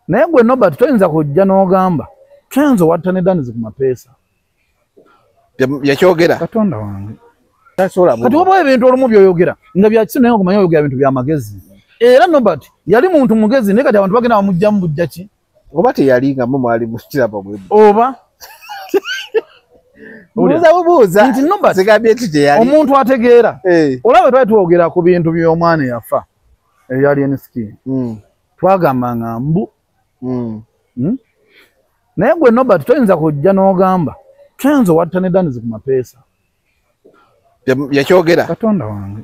naye gwe Nobert toyinza kujja n'ogamba Kenzo watta ne Daniz ku mapeesa yakyogera Katonda wange tasobola kati oba ebintu olumu by'oyogera nga bya kiso naye okumanya oyogera bintu bya magezi era Nobert yali muntu mugezi naye kati abantu bagenda bamugjamu bujja ki oba teyali nga mu mwali mu kirabo bwe oba buuza nti Nobert sigambye eti teyali omuntu ategeera olaba twali twogera ku bintu by'omwana yafa eyali NSK twagamba nga mbu naye gwe Nobert toyinza kujja n'ogamba Kenzo watta ne Daniz ku mapeesa yakyogera Katonda wange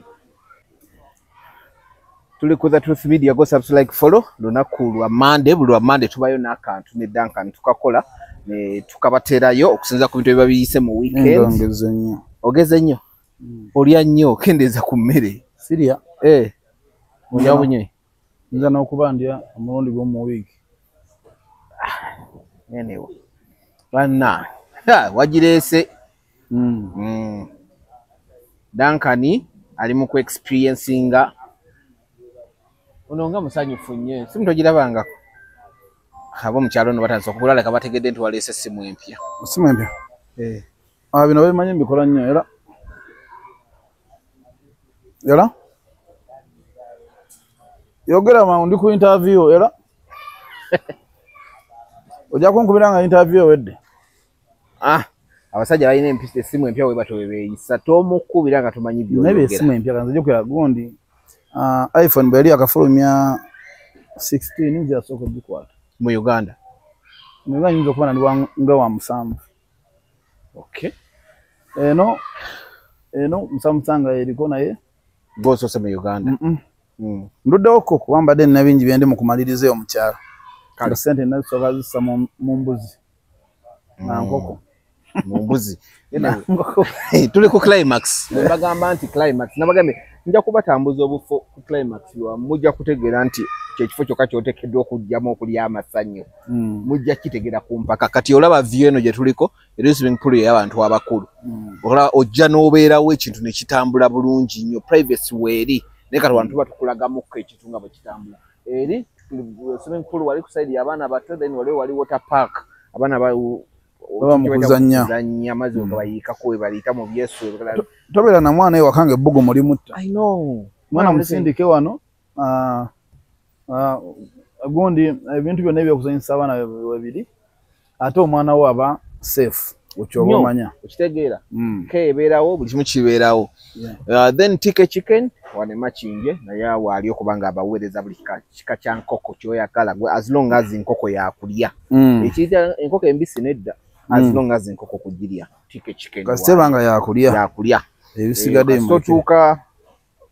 tuli ku The Truth Media go subscribe follow lunaku lwa Monday buli lwa Monday tubayo n'akantu ne Duncan tukakola ne tukabaterayo okusinza ku bintu ebiba biyise mu weekend ogeze nnyo olya nnyo kendeeza ku mmere Siria olya bunye nza n'okuba ndya omulundi gw'omu wiiki anyway bana wagireese Duncan ali mu ku experiencinga ono nga musanyufu nnyo simu togirabangako abo mu kyalo no batandise okukulala kabategedde nti waleese essimu empya bino babimanyi mbikola nnyo era yogera mangu ndi ku interview era ojja kunkubira nga interview ewedde abasajja balina essimu empya we bato beeyisa tomukubira nga tumanyi byogera naye essimu empya kanze jokwera gundi iPhone bwe yali akafulumya 16 nzi asooka okugikwata mu Uganda nyinza okuba nali nga wa musanvu eno musamusanga eriko naye gosose mu Uganda nduddewoko kuwambadde nina bingi byendi mu kumaliriza eyo mu kyalo kale sente nasooka zissa mu mbuzi na nkoko mu mbuzi tuli ku climax bagamba nti climax nabagambe nja kubatambuza obufo ku climax mujja kutegeera nti kyekifo kyokka kyotekeddwa okujjamu okulya amasanyo mujja kitegera ku mpaka kati olaba view eno gye tuliko era swimming pool y'abantu abakulu olaba ojja n'obeerawo ekintu ne kitambula bulungi nnyo privacy weeri naye kati abantu batukulagamuko ekintu nga bwe kitambula eri swimming pool wali ku side y'abaana bato then wali water park abaana bamukuzanya amazzi gabayiikako we baliita mu byesu tobeera na mwana eyo wakanga ebbugu mulimutta mwana musindike wano gundi ebintu byonna ebyokuzanyisa abaana babiri ate omwana wo aba safe okyoba omanya okitegeera keebeerawo buli kimu kibeerawo then tike chicken wane makinge naye waali okubanga abaweereza buli kika kya nkoko kyoyagala as long as enkoko yakulya ekiyita enkoko embisi nedda as long as enkoko kugirya tike chicken kasitebanga yakulya ebisigadde so tuuka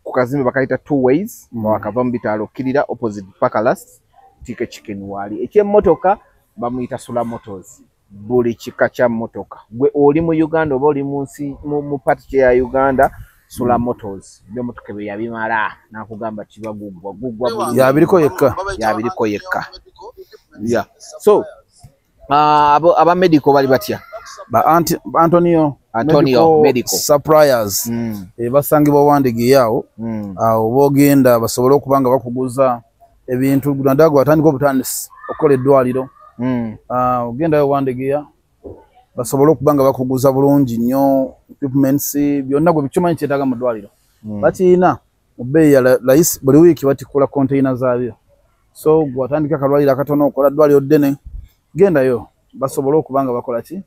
ku kazimbe bakayita two ways wakava mu bitaalo kirira opposite Pakalas tike chicken waali ekyemmotoka bamuyita Sula Motors buli kika kya mmotoka gwe oli mu Uganda oba oli mu party ya Uganda Sula Motors byomotoka bye yabimala nakugamba kibagugwa yabiriko yekka so aba medical bali batya ba Antonio medical suppliers basangibwa Wandigi yawo awo bogenda basobole okubanga bakuguza ebintu nadago atandika obutandisi okola eddwaliro ogenda Wandigi basobole okubanga bakuguza bulungi nnyo equipments byonna gwe bikyumanyi kyetaaga mu ddwaliro bakiina mu bbeeyi ya layisi buli wiiki batikula container zaabyo so gwatandika akalwaliro akatono okola ddwaliro ddene gendayo basobole okubanga bakola ki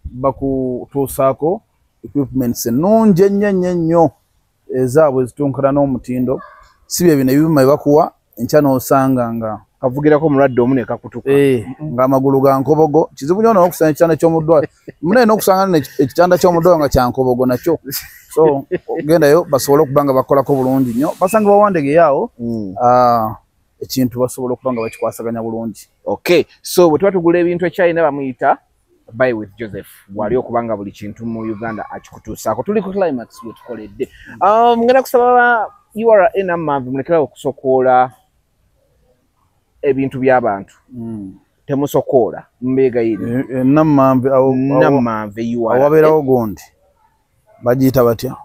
bakutuusaako equipments ennungi ennyo ezaabwe zitunkana n'omutindo si bye bino ebibuma bakuwa enkya n'osanga nga kavugirako omulwadde omu ne kakutuka ng'amagulu ga nkobogo kizibu nnyo n'okusanga ekitanda ky'omuddwaliro munene n'okusanga ekitanda ky'omuddwaliro nga kya nkobogo nakyo so gendayo basobole okubanga bakolako bulungi nnyo basangibwa Wandigi yaawo ekintu basobola okubanga bakikwasaganya bulungi so bwe tuba tugula ebintu ekyalina bamuyita Buy with Joseph wali okubanga buli kintu mu Uganda akikutuusaako tuli ku climax bwe tukoledde ngenda kusaba URA Manvi mulekera okusokoola ebintu by'abantu temusokoola mbeega yiri Nammanve awabeerawo gundi bagiyita batya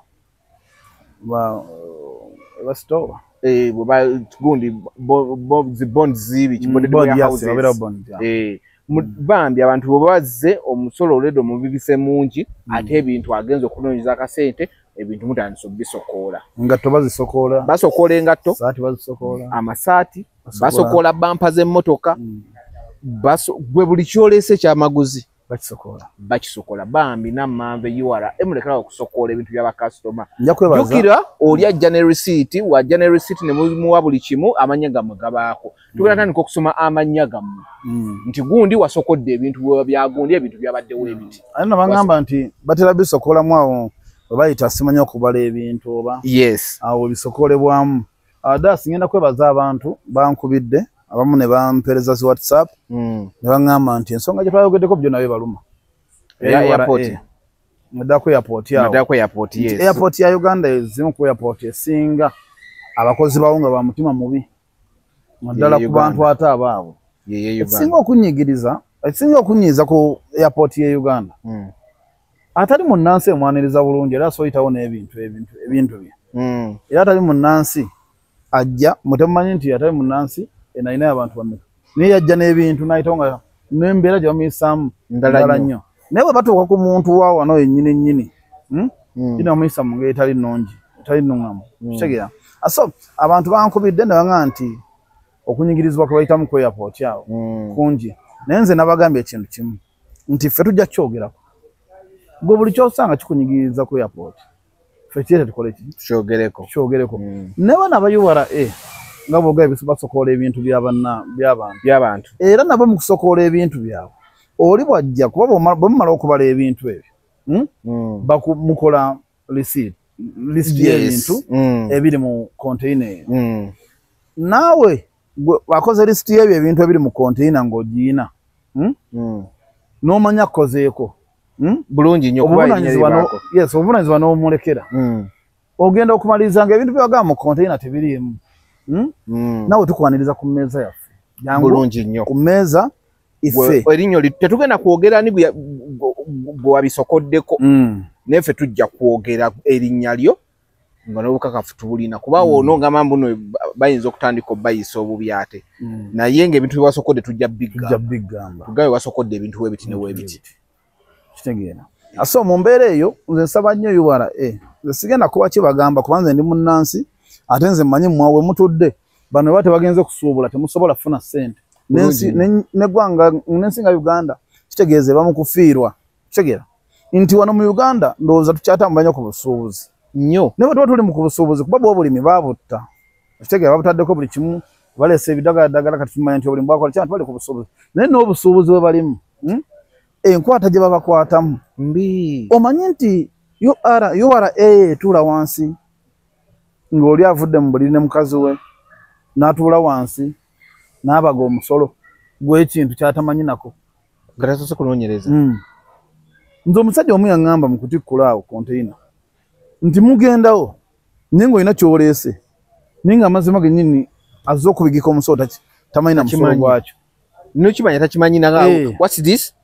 basitowa baba gundi bonds zibi kibodde warehouses bambi abantu bo bazze omusolo oledo mubibise mungi ate ebintu agenze okunonyeza akasente ebintu mutandise obisokola ngatto bazisokola basokola engatto saati bazisokola amasaati basokola bampa z'emmotoka gwe buli kyolese kyamaguzi bakisokola bambi nammanve yuwala emulekera okusokola ebintu by'abakasitoma jukira oli ajja ne receipt wajja ne receipt ne muwa buli kimu amanya gammwe gabaako tugenda tandika okusoma amanya gammwe nti gundi wasokodde ebintu byagundi ebintu byabaddewo ebiti ate nabagamba nti batera bisokolamu awo bayita simanya okubala ebintu oba awo bisokolebwamu daasi ngenda kwebaza abantu bankubidde abamu ne bampereza zi WhatsApp ne baŋŋamba nti ensonga gye twayogeddeko byo nayo baluma nedda ku airport yawo airport ya Uganda ezimu ku airport esinga abakozi bawo nga ba mutima mubi naddala ku bantu ate abaabo esinga okunyigiriza esinga okunyiiza ku airport ye Uganda atali munnansi emwaniriza bulungi era asoyitawo n'ebintu bye era atali munnansi ajja mutemumanyi nti atali munnansi enayina abantu bameka naye yajja n'ebintu n'ayitawo nga n'embeera gye bamuyisaamu ndala nnyo naye bwe batuuka ku muntu wa wano yennyini ina bamuyisa mu ngeri etali nnungi etali nnuŋŋamu kitegeera so abantu bankubidde ne baŋŋamba nti okunyigirizibwa kwe bayitamu ku airport awo kungi naye nze nabagambye ekintu kimu nti ffe tujja kyogerako gwe buli kyosanga kikunyigiriza ku airport ffe kiyete tukole kyogereko ne bana bayuwala nga boogera basokola ebintu by'abantu era nabo mu kusokola ebintu byabwe oli bwajja kuba bwemumala okubala ebintu ebyo mukola lisiti y'ebintu ebiri mu konteina eyo naawe akoze lisiti y'ebyo ebintu ebiri mu konteina ng'ogiina n'omanya kukozeeko bulungi nnyo obuvunanyizibwa n'omulekera ogenda okumaliriza nga ebintu by'ogamba mu konteina tebiriimu nawe tukwaniriza ku mmeeza yaffe bulungi nnyo ku mmeeza ife erinyo tetugenda kwogera ni bwe wabisokoddeko neffe tujja kwogera erinnya lyo nga n'obukakafu tubulina kuba woono nga mambuno bayinza okutandika obayisa obubi ate naye ng'ebintu byewasokodde tujja biggamba tugabe wasokodde ebintu webiti ne webiti kitegeera aso mu mbeera eyo nze nsaba nnyo URA nze sigenda kuba kibagamba kuba nze ndi munnansi ate nze mmanyi mwawe mutudde bano bate bagenze kusuubula temusobola kufuna ssente neggwanga n'ensi nga Uganda kitegeeze bamukufiirwa kitegeera nti wano mu Uganda ndowooza tukyatambula nnyo ku busuubuzi nnyo naye bwe tuba tuli mu ku busuubuzi kuba bw'obulimi baabutta kitegeera babutaddeko buli kimu baleese ebidagaladagala kati tumanya nti obulimi bwakola kyana tubali ku busuubuzi naye n'obusuubuzi bwe balimu enkwata gye babakwatamu mbi omanyi nti URA etuula wansi ng'oli avudde mu buliri ne mukazi we n'atuula wansi n'abaga omusolo gw'ekintu kyatamanyi nako gatasose kunoonyereza nze omusajja omu yaŋŋamba mu kutikkula awo konteina nti mugendawo naye ng'olina kyoleese naye ng'amazima gennyini azze okubigika omusolo tamanyi na musolo gwakyo nokimanya takimanyi nagaawo what's this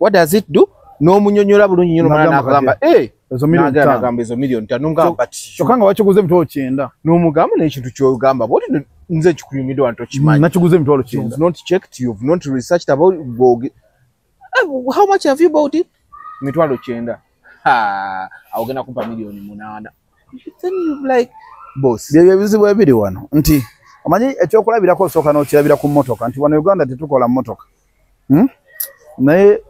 what does it do n'omunyonyola bulungi nnyo nomala n'akagamba nagamba ezo miliyoni ttaano ngamba kyokka nga wakiguze emitwalo 9 n'omugamba n'ekintu ky'ogamba bwoti nze kikuyumidde wantu okimanyi nakiguze emitwalo 9 you've not checked you've not researched about how much have you bought it mitwalo 9 awogenda kumpa miliyoni 8 then you like boss byebyo ebizibu ebiri wano nti omanyi ekyokulabirako osooka n'okirabira ku mmotoka nti wano Uganda tetukola mmotoka naye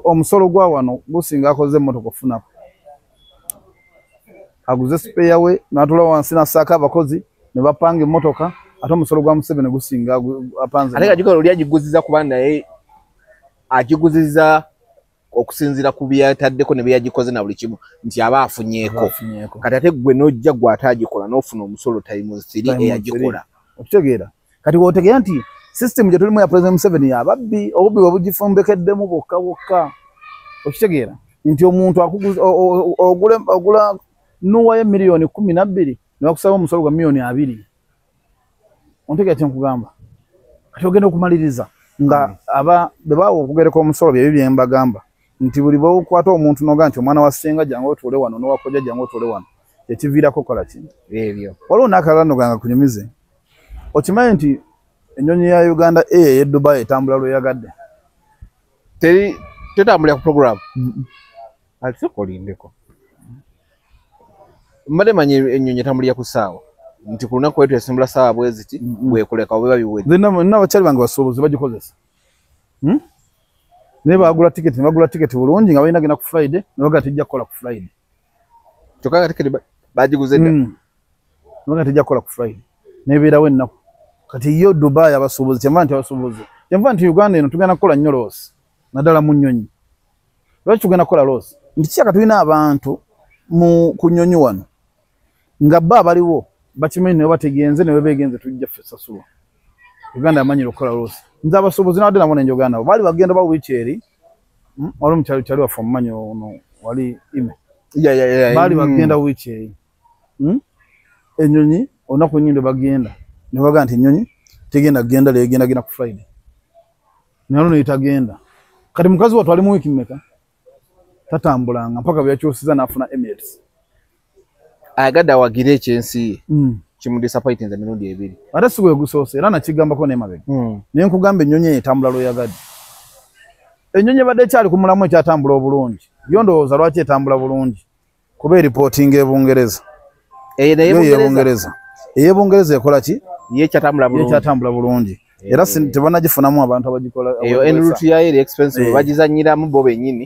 omusolo gwa wano gusinga akoze emmotoka ofunako aguze sipeya we n'atula wansi n'assaako abakozi ne bapanga emmotoka ate omusolo gwa Museveni gusinga apanze ate kagikola oli agiguziza kuba naye agiguziza okusinziira ku byataddeko ne byagikoze na buli kimu nti aba afunyeeko kati ate gwe n'ojja gwe atagikola n'ofuna omusolo time 3 eyagikola okitegeera kati wootegeera nti system gye tulimu ya President Museveni ababbi obubbi bwe bugifumbekeddemu bwokka okitegeera nti omuntu ogula nuwayo miliyoni 12 ne bakusaba omusolo gwa miliyoni 2 ontegeera kye nkugamba kati ogenda okumaliriza nga bebaawo okugereka omusolo bye bibye mbagamba nti buli bw'okwata omuntu n'ogaa nti omwana wa ssenga jangu otuule wano n'owakojja jangu otuule wano ekiviirako kola ki ebyo waliwo n'akalano ganga kunyumize okimanyi nti ennyonyi ya Uganda eye Dubai etambula lweyagadde tetambulira ku program atikolindeko mbadde manyi ennyonyi etambulira ku ssaawa nti ku lunaku wetu esimbula ssaawa bweziti bwekuleka oba biwedde nina bakyali bange basuubuzi bagikozesa naye bagula tiketi bulungi nga balina genda ku Friday nebaga tijja kukola ku Friday kyokka nga tiketi bagiguze dda nebaga tijja kukola ku Friday nebeerawo ennaku kati yo Dubai abasuubuzi kyenva nti abasuubuzi kyenva nti Uganda eno tugenda kukola nnyo loosi naddala mu nnyonyi lwaki tugenda kukola loosi nti kyaka tulina abantu ku nnyonyi wano nga bba abaliwo bakimanyi ne bategenze ne begenze tujja ffe sasulwa Uganda yamanyira okukola loosi nze abasuubuzi nawadde nabo nenjogera nabo baali bagenda ba wiikyeri wali mukyali waffe omumanyi ono wali ime baali bagenda wiikyeri ennyonyi olunaku nnyindo bagenda ne bagaa nti ennyonyi tegenda kugenda leero egenda ku Friday nalo neetagenda kati mukazi wattu ali mu wiiki mmeka tatambulanga mpaka byakyusiza n'afuna Emirates ayagadde awagire ekyensi kimudisappointinze emirundi ebiri ate si gwe gusoose era nakigambako n'emabega naye nkugamba ennyonyi eyo etambula lweyagadde ennyonyi ebadde ekyali ku mulamu ekyatambula obulungi yo ndowooza lwaki etambula bulungi kuba eripootinga ebungereza ey'ebungereza ekola ki yekyatambula bulungi era tebanagifunamu abantu abagikola eyo enrutu yayo eri expensive bagizanyiramu bo bennyini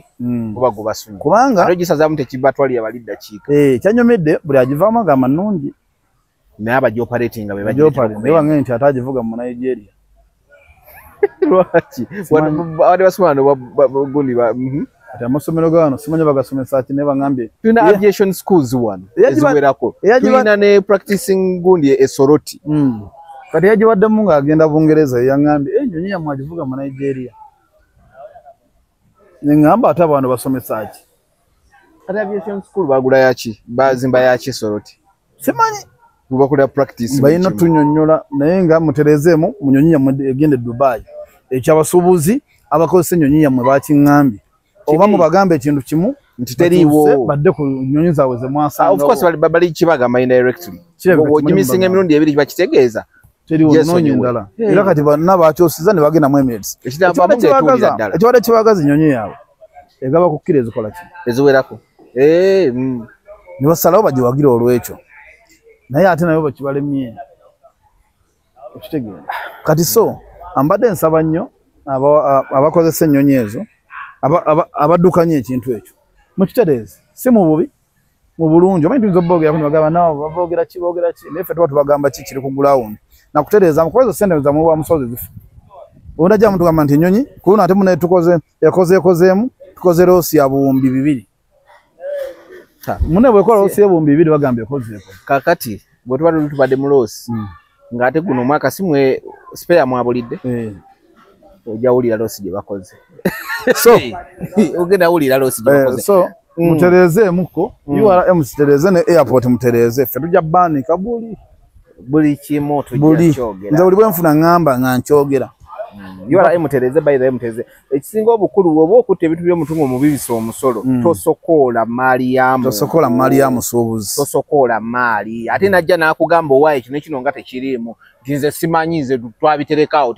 kuba gubasunyi kubanga ate gisazaamu tekibatwalira bali ddakiika kyanyumidde buli agivaamu agamba nnungi naye abagioperatinga bebange nti ate agivuga mu Nigeria lwaki wadde basomano gundi ati amasomero gano simanyi bagasomesa ki naye bangambye tulina aviation schools wano eziwerako tulina ne practicing gundi esoroti kati yagibaddemu ng'agenda Bungereza yangambye ennyonyi yammwe agivuga mu Nigeria neŋŋamba ate abantu basomesa ki kati aviation school bagula yaki bazimba yaki soroti simanyi bakola practice balina tunyonnyola naye nga mutereezeemu mu nnyonyi yammwe egende Dubai ekyabasuubuzi abakozesa ennyonyi yammwe bakiŋŋambye oba mubagambe ekintu kimu nti teriiwo badde ku nnyonyi zaabwe ze mwasanga of course bali kibagamba indirectly ogimisinga emirundi ebiri bakitegeeza teriiwo noonyi ndala era kati bonna bakyosiza ne bagenda mu Emirates ekibadde kibagaza ennyonyi yaabwe egaba kukkira ezikola ki eziwerako ne basalawo bagiwagira olw'ekyo naye ate nayo bakibalemye ekitegeeza kati so ambadde nsaba nnyo abakozesa ennyonyi ezo abaddukanya ekintu ekyo mukitereeze si mu bubi mu bulungi omanyi tuyinza obbogera kuno bagamba nabo boogera ki naye ffe tuba tubagamba ki kiri ku ground nakutereeza mukolezo sente zammwe wa musozi zifu onda jamu tugamba nti ennyonyi kuno ate mune ekozeemu tukoze loosi ya buwumbi 2 mune bwekola loosi y'ebuwumbi 2 bagamba ekozeeko kakati bwe tuba tubadde mu loosi ng'ate guno omwaka si mwe spare mwabulidde ojja wulira loosi gye bakoze so ogenda wulira loosi gye bakoze so mutereezeemuko URM zitereeze ne airport mutereeze ffe tujja baanika buli kimu tujja kyogera nze buli bwe nfuna ngamba nga nkyogera URM mutereeze by the way mutereeze ekisinga obukulu oba okutta ebintu by'omutungo omubibisa omusolo tosokoola maali ya musuubuzi tosokoola maali ate najja n'akugamba owaayo ekyo nekino nga tekiriimu nti nze simanyi nze twabiterekaawo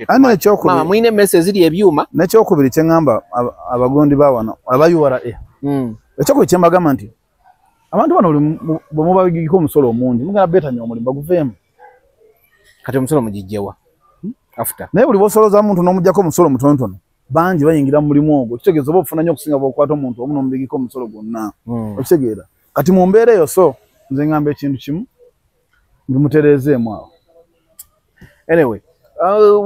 mama mwine emmese eziri ebyuma n'ekyokubiri kye ŋŋamba abagondi ba wano aba URA ekyokubiri kye mbagamba nti abantu bano bwe mubagigiko omusolo omungi mugenda beetanya omulimu baguveemu kati omusolo mugijjewa naye buli bw'osoloza omuntu n'omugyako omusolo mutonotono bangi bayingira mu mulimu ogwo kitegeeza oba ofuna nnyo okusinga bw'okwata omuntu omu n'omubigiko omusolo gwonna okitegeera kati mu mbeera eyo so nze ŋŋamba ekintu kimu ndimutereezeemu awo anyway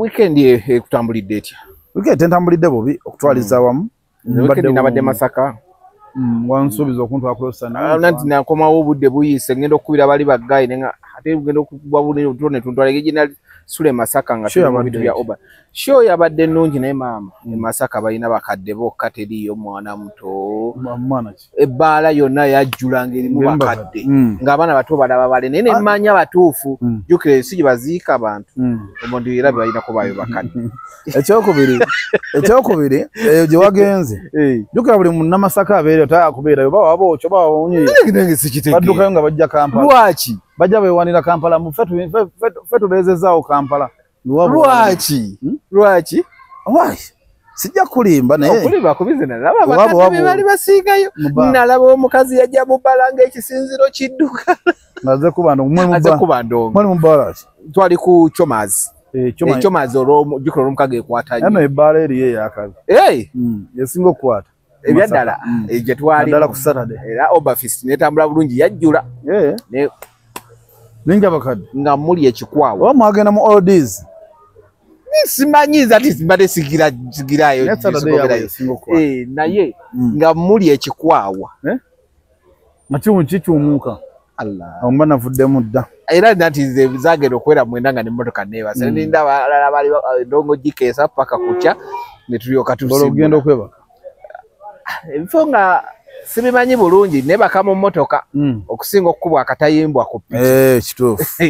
weekend ekutambulidde etya weekend entambulidde bubi okutwaliza awamu nabadde Masaka wansuubiza okuntwakulaosana nanti nakomawo obudde buyise ngenda okukubira bali baggayi nenga ate ngenda okugwa butonetuntwala Sule Masaka nga tuli mu bintu bya Oba. Show yabadde nnungi naye maama. Masaka balina bakadde bokka teriyo mwana muto. Mwana ki. Ebbaala yonna yajjula ng'erimu bakadde. Ng'abaana bato balaba bale naye nemmanya batuufu. Jjukira ensi gye baziika abantu. Omuntu era balina kubayo bakadde. Ekyokubiri eyo gye wagenze. Jjukira buli munnamasaka abeera tayakubeerayo baba bookyo baba wonye. Baddukayo nga bajja Kampala. Lwaki? Bajja beewanira Kampala mu ffe tubeezezaawo Kampala. Lwaki? Lwaki? Why? Sijja kulimba naye. Okulimba kubize nalaba bakadde bali basigayo. Nalaba omukazi yajja mu balanga ekisinziro kidduka. Ngaze kuba ndongo. Mwali mu balaki. Twali ku Chomazi. Chomazi jukira olumukaga ekwata nnyo. Eno ebbaala eriyo eyakabi. Yesinga okukwata. Ebyaddala gye twali. Ddala ku Saturday. Era Obafist netambula bulungi yajjula. Ninja bakadde. Nga muli ekikwawo. Oba mwagenda mu oldies. Simanyiza ati simbadde sigirayo. Naye nga muli ekikwawa. Makimu kikyumuuka. Allah. Omba navuddemu dda. Era nati zagenda okwera mwenda nga n'emmotoka neebasa. Ninda abalala bali ndongo gikeesa paka kucha ne tulyoka tusimba. Olugendo okwebaka. Ebifo nga sibimanyi bulungi nebaka mu mmotoka okusinga okukubwa akatayimbwa ku piki. Kituufu.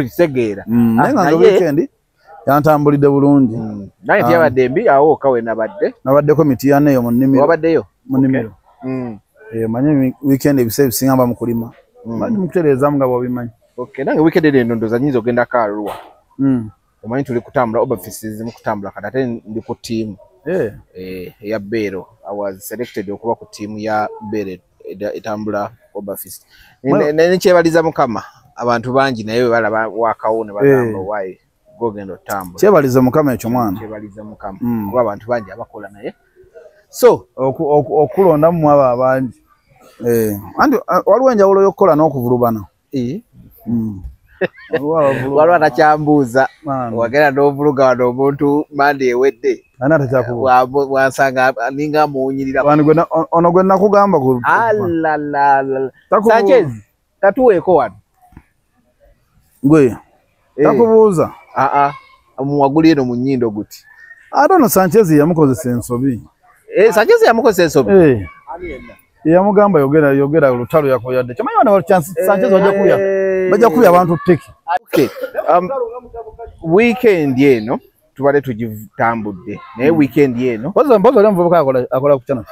Kitegeera. Naye nga weekend yantambulidde bulungi. Naye tiyabadde embi awo kawe nabadde. Nabaddeko Mityana eyo mu nnimiro. Wabaddeyo? Mu nnimiro. Manyi weekend ebise ebisinga mba mu kulima. Manyi mukutereezaamu nga bw'obimanyi. Nange weekend eno ndowooza nnyinza ogenda Karua. Omanyi tuli kutambula Obafist zimu kutambula kati ate ndi ku ttiimu. Ya Bero. I was selected okuba ku ttiimu ya Bero etambula Obafist. Nekyebaliza Mukama abantu bangi naye bwe balaba wakawo ne bagamba wayi gogenda otambula. Kyebaliza Mukama ekyo mwana. Kyebaliza Mukama kuba abantu bangi abakola naye. So okulonda mu abo abangi. Andi waliwo enjawulo y'okukola n'okuvulubana. Waliwo atakyambuuza wagenda n'ovuluga wano omuntu mandi ewedde. Ani atakyakubuuza? Wansanga ninga muwunyirira. Ono gwe nakugamba ku. Sanchez tatuweeko wano. Gwe takubuuza. Muwaguli eno mu nnyindo guti. Ate ono Sanchez yamukozesa ensobi. Sanchez yamukozesa ensobi? Yamugamba yogera olutalo yakoyadde. Kyamanyi wana Sanchez bajja kuya abantu tteki. Weekend eno tubadde tugitambudde naye weekend eno mpoza oli omuvubuka akola ku kyano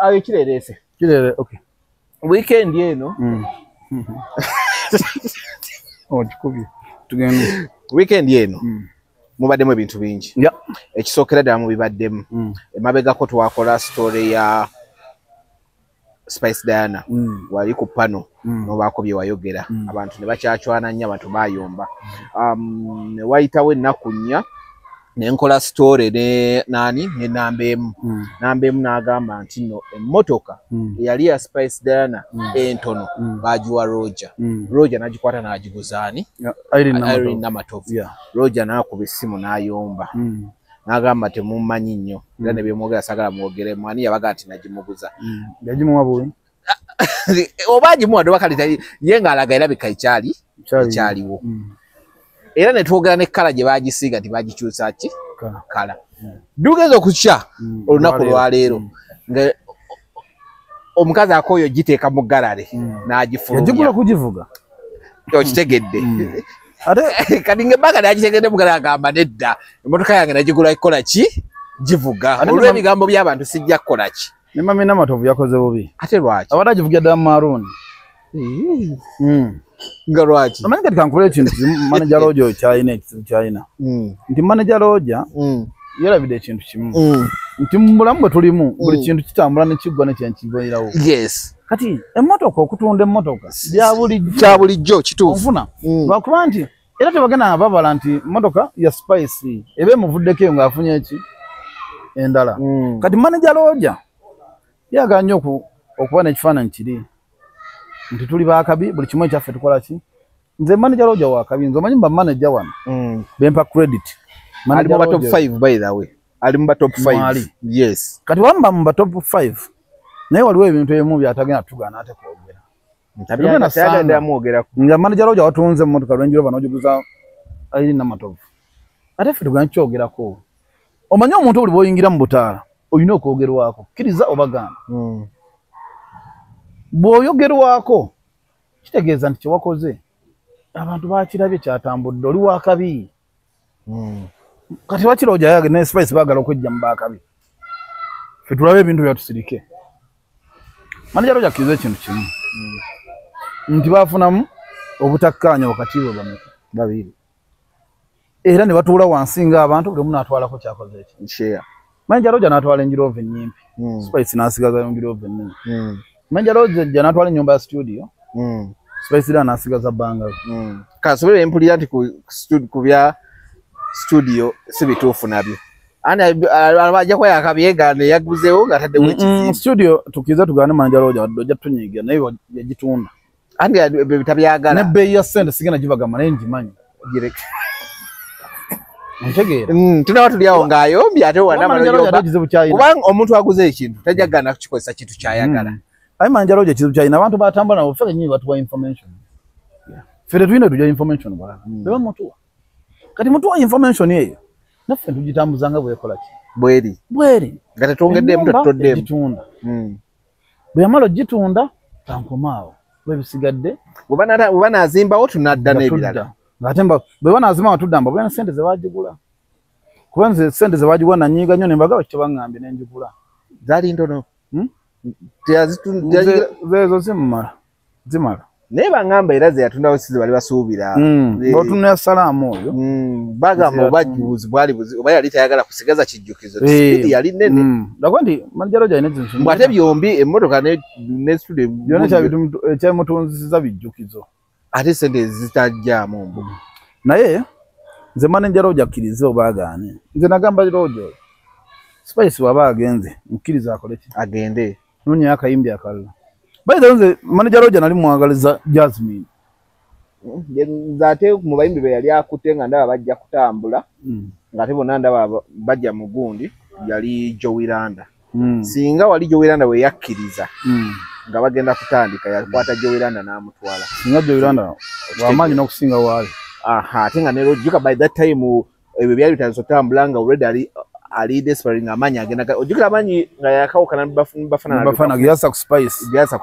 ayo kireereese okay. Weekend eno kikubye tugende weekend eno mubaddemu ebintu bingi. Ekisookera ddala mu bibaddemu. Emabegako twakola story ya Spice Diana wali ku pano nobaako bye wayogera abantu ne bakyacwana nnyo abantu bayomba. Ne wayitawo ennaku nnya ne nkola story ne Nambeemu. Nambeemu n'agamba nti no emmotoka eyali ya Spice Diana entono bagiwa Roger. Roger n'agikwata n'agiguzaani Irene Namatovu. Roger n'akuba essimu n'ayomba. N'agamba temumanyi nnyo era ne byemwogera sagala mwogere mwani yabaga nti nagimuguza. Yagimuwa buwe? Oba agimuwa ndo bakali ye ng'alaga erabika ekyaliwo. Era ne twogera ne kkala gye bagisiiga nti bagikyusa ki? Kala. Dugeza okukya olunaku lwaleero nga omukazi akooyo giteeka mu galare n'agifulumya. Yagigula kugivuga? Okitegedde. Ate kati ng'ebbanga n'agitegedde mu galare agamba nedda emmotoka yange nagigula ikola ki? Givuga. Olw'ebigambo by'abantu sijja kukola ki? Ne Mami Namatovu yakoze bubi. Ate lwaki? Abadde agivugira ddala mu maroon. Nga lwaki? Amanyi kati kankula ekintu manager Roger kyayina. Nti manager Roger yerabidde ekintu kimu. Nti mu bulamu bwe tulimu buli kintu kitambula ne kiggwa ne kyenkigoyirawo. Yes. Kati emmotoka okutunda emmotoka bya bulijjo kituufu. Ofuna. Lwakuba nti era tebagenda babala nti emmotoka ya Spice ebe emuvuddeko eyo ng'afunye eki? Endala. Kati manager Roger yagala nnyo okuba n'ekifaananyi kiri. Nti tuli baakabi buli kimu ekyaffe tukola ki? Nze manager Roger wakabi nze omanyi mba manager wano. Bempa credit. Ali mu top 5 by the way. Ali mu top 5. Yes. Kati wamba mu top 5. Naye waliwo ebintu ebimu byatagenda tugaana ate kwogera. Ntabya sayagenda mwogera. Nga manager Roger watunze emmotoka Range Rover n'ogiguza ali namatovu ate ffe tugenda kyogerako omanyi omuntu buli bw'oyingira mu butaala olina okwogerwako kkiriza obagamba bw'oyogerwako kitegeeza nti kyewakoze abantu bakirabye kyatambudde oli wakabi kati wakira ojayaga ne Spice baagala okwejja mu bakabi ffe tulabe ebintu byatusirike manager Roger akkiriza ekintu kimu nti baafunamu obutakkaanya wakati babiri era ne batuula wansi ng'abantu buli omu n'atwalako kyakoze eki manager Roger n'atwala enjirova ennyimpi Spice n'asigaza enjirova ennene manager Roger n'atwala ennyumba ya studio Spice era n'asigaza bbanga kasobole empulira nti ku bya studio si bituufu nabyo abajja kwa yakabyegaana yaguzeewo ng'ataddewo ekizimbe studio tukiriza tugaane manager Roger ojja tunyiiga naye yagitunda andi ebyo bitabyagala n'ebbeeyi ya ssente sigenda gibagamba naye ngimanyi gireke ntegeera tunaba tuli awo ng'ayombye ate kubanga omuntu aguze ekintu tajagana kukikozesa kintu kyayagala ayi manager Roger ekizibu kyalina abantu batambula nabo ffe kenyini batuwa information ffe tetulina tujja information balala eba mutuwa kati mutuwa information eyo naffe tugitambuzanga bwekola ki bweri nga tetwongeddeemu tetutoddeemu gitunda bwe yamala ogitunda tankomaawo bwebisigadde bwe naazimbawo tunadda n'ebirala ng'ate bwe banazimbawo tuddamba bwena sente ze baagigula kuba nze sente ze baagigula nanyiiga nnyo ne mbagaba kye baŋŋambye ne njigula zaali ntono zeezo zimala naye baŋŋamba era ze yatundawo si ze bali basuubira otunula salaamu oyo bagamba obajubuzi bwali oba yali tayagala kusigaza kijjukizo sipidi yali nnene ndakwa nti manager Roger alina ekintu mbw ate byombi emmotoka ne studio byonna ekyamutunziza bijjukizo ate sente zitajjaamu mbu naye nze manager Roger akkirize oba agaane nze nagamba Roger Spice bw'aba agenze mukkiriza akole ki agende nonya akayimbi akalala bayiza nze manager Roger nali mwagaliza Jasmine ate mu bayimbi be yali akutte nga ndaba bajja kutambula ng'ate bonna ndaba bajja mu gundi yali Jowiranda singa wali Jowiranda we yakkiriza nga bagenda kutandika yakwata Jowiranda n'amutwala singa Jowiranda wamaanyi n'okusinga waali ate nga ne Roger by that time ebyo byali bitandise nga already ali desperate nga amanyi agenda ojjukira amanyi nga yakawukana bafana gyasa ku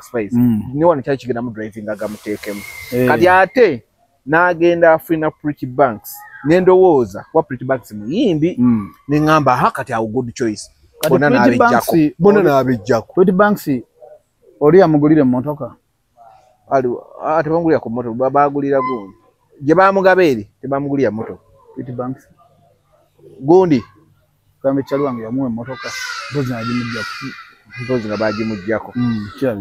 Spice ne wano kyali kigenda mu driving agamuteekemu kati ate n'agenda afuna Pretty Banks n'endowooza kuba Pretty Banks muyimbi ne ŋŋamba kati awo good choice bonna n'abijjako Pretty Banks oli amugulira emmotoka tebamugulira ku motoka baagulira gundi gye baamugaba eri tebamugulira motoka Pretty Banks gundi kambe chali wange yamuwe motoka mpozi nga bagimujjako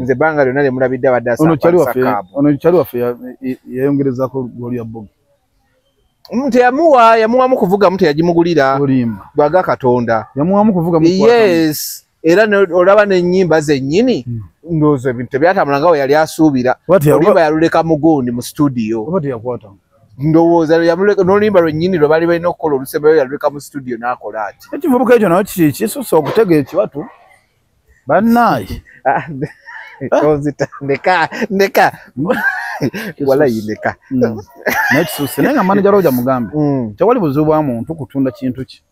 nze banga lyonna lyemulabidde abadde ono chali waffe yayongerezako goli ya bogi yamuwamu kuvugamu teyagimugulira lwaga Katonda yamuwamu kuvuga yes era olaba n'ennyimba zennyini ndowooza ebintu tebyatambula we yali asuubira oluyimba yaluleka mugundi mu studio ndowooza n'oluyimba lwennyini lwe bali balina okukola olusembeyo yaluleka mu studio n'akola ati ekivubuka ekyo nayo kisusa okutegeera ekibatu bannaayi ndeka walayi ndeka naye kisuuse naye nga manager Roger mugambe tewali buzibu bwa muntu kutunda kintu ki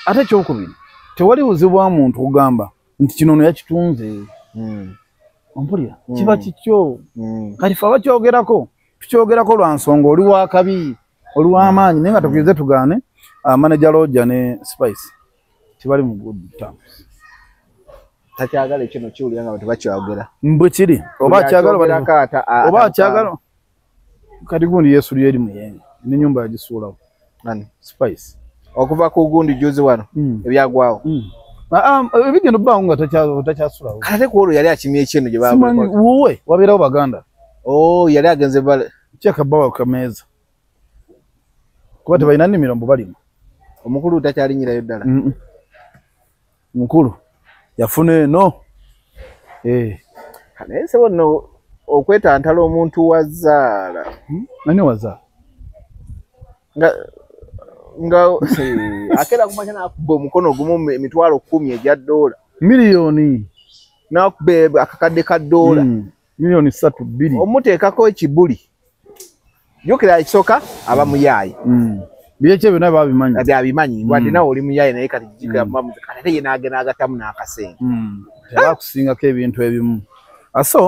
ate ekyokubiri tewali buzibu bwa muntu kugamba nti kino ono yakitunze ompulira kiba kikyo kati fe abakyogerako tukyogerako lwa nsonga oli wakabi oli w'amaanyi naye nga tukirize tugaane manager Roger ne Spice tibali mu good terms takyagala ekino kiwulira nga tebakyogera mbwe kiri oba akyagala kati gundi yesu lyeri muyenga n'ennyumba yagisuulawo Spice okuva ku gundi juzi wano ebyagwawo ebigenda obbaawo nga takyasulawo ate ku olwo yali akimye ekyeno gye wuwe wabeerawo baganda yali agenze bale kyakabawa kameeza kuba tebalina nnimiro mbu balimu omukulu takyalinyirayo ddala mukulu yafuna eno naye sebo nno okwetantala omuntu wazaala ani wazaala nga akera kumanya nakuba omukono ogumu emitwalo 10 egya dola miliyoni nakuba akakadde ka dola miliyoni 3 2 omuteekako ekibuli jokera ekisooka aba muyaye byekyo byonna babimanyi byabimanyi wadde nawe oli muyaye naye kati jikira mumuzika ate ye n'agenda agatamu n'akasente tebakusingako ebintu ebimu so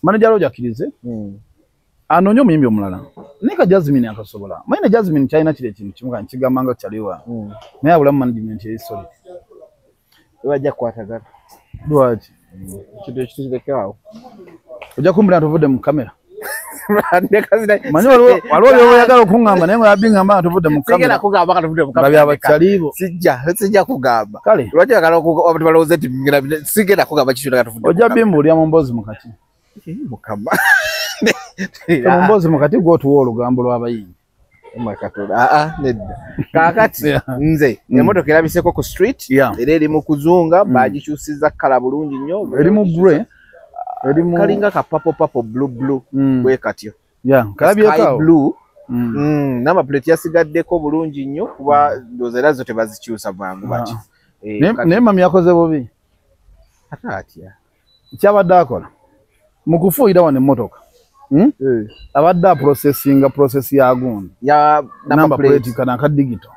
manager ojakirize anoonye omuyimbi omulala naye ka Jasmine akasobola manyi ne Jasmine kyalina kiri ekintu kimu kan kigamba nga kyaliwa naye abulamu management eri solid bajja kukwatagana lwaki kintu ekituzirekerawo ojja kumbulira tuvudde mu kamera manyi waliwo byoyagala okuŋŋamba naye ng'oyabiŋŋamba nga tuvudde mu kamera byabakyalibo sijja kugamba kale lwaki oyagala balowooza nti sigenda kugamba kikyo tuvudde ojja bimbuulira mu mboozi mu kati mukama mu mboozi mu kati gw'otuwa olugambo lw'abayimbi nedda kaakati nze emotoka erabiseko ku street era eri mu kuzunga bagikyusiza kala bulungi nnyo eri mu grey kalinga ka papo blue bwe katyo kalabyekaawo n'amaplate yasigaddeko bulungi nnyo kuba ndowooza era zo tebazikyusa mangu bati naye mami yakoze bubi ate atya kyabadde akola mu kufuuyira wano emmotoka abadde aprocesinga process ya gundi number plate kana ka digital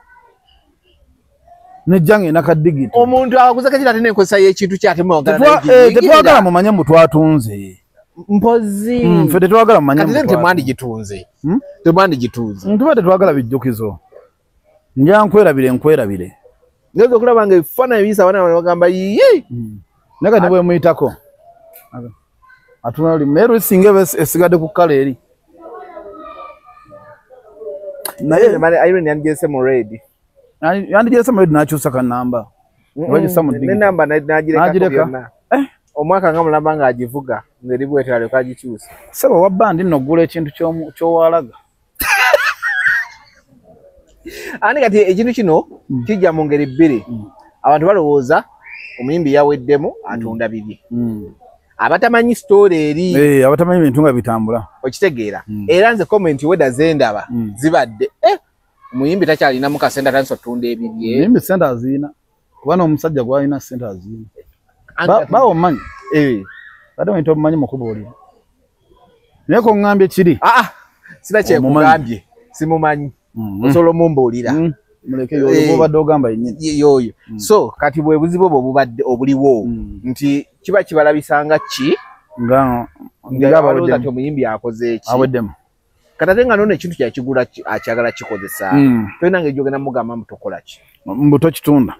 nejjange naka digital omuntu akuze kati ate n'enkozesa y'ekintu kyatemu tetwagala mumanye mbu twatunze mpozi ffe tetwagala mumanye kati temwandigitunze temwandigitunze tuba tetwagala bijjukizo nja nkwerabire ngeze okulaba nga ebifaananyi biyisa abaana bagamba yiye naye kati ne bwe muyitako atuna oli meru singa esigadde ku kala eri naye Irene yandigese mu red n'akyusa ka namba nenamba nagireka byonna omwaka nga mulamba nga agivuga ngeri bwetyo alyoka agikyusa sebo wabba ndi nno oggula ekintu ky'owalaga ani kati ekintu kino kijja mu ngeri bbiri abantu balowooza omuyimbi yaweddemu atunda bibye abatamanyi story eri abatamanyi bintu nga bitambula okitegeera era nze comment weda zendaba zibadde omuyimbi takyalina mu kasente atanso tunda ebibye omuyimbi sente aziina kuba n'omusajja gwalina sente aziina bawo omanyi ate mwita omumanyi mukubuulira naye ko ŋŋambye kiri sina kyekugambye simumanyi osobola omumbuulira muleke yoyo obadde ogamba yennyini yoyo so kati bwe buzibu obwo obubadde obuliwo nti kiba kibalabisanga ki ngaabalowooza nti omuyimbi akoze eki aweddemu kati ate nga nono ekintu kyakigula akyagala kikozesa tolina ngeri gyogenda mugamba mbu tokola ki mbu tokitunda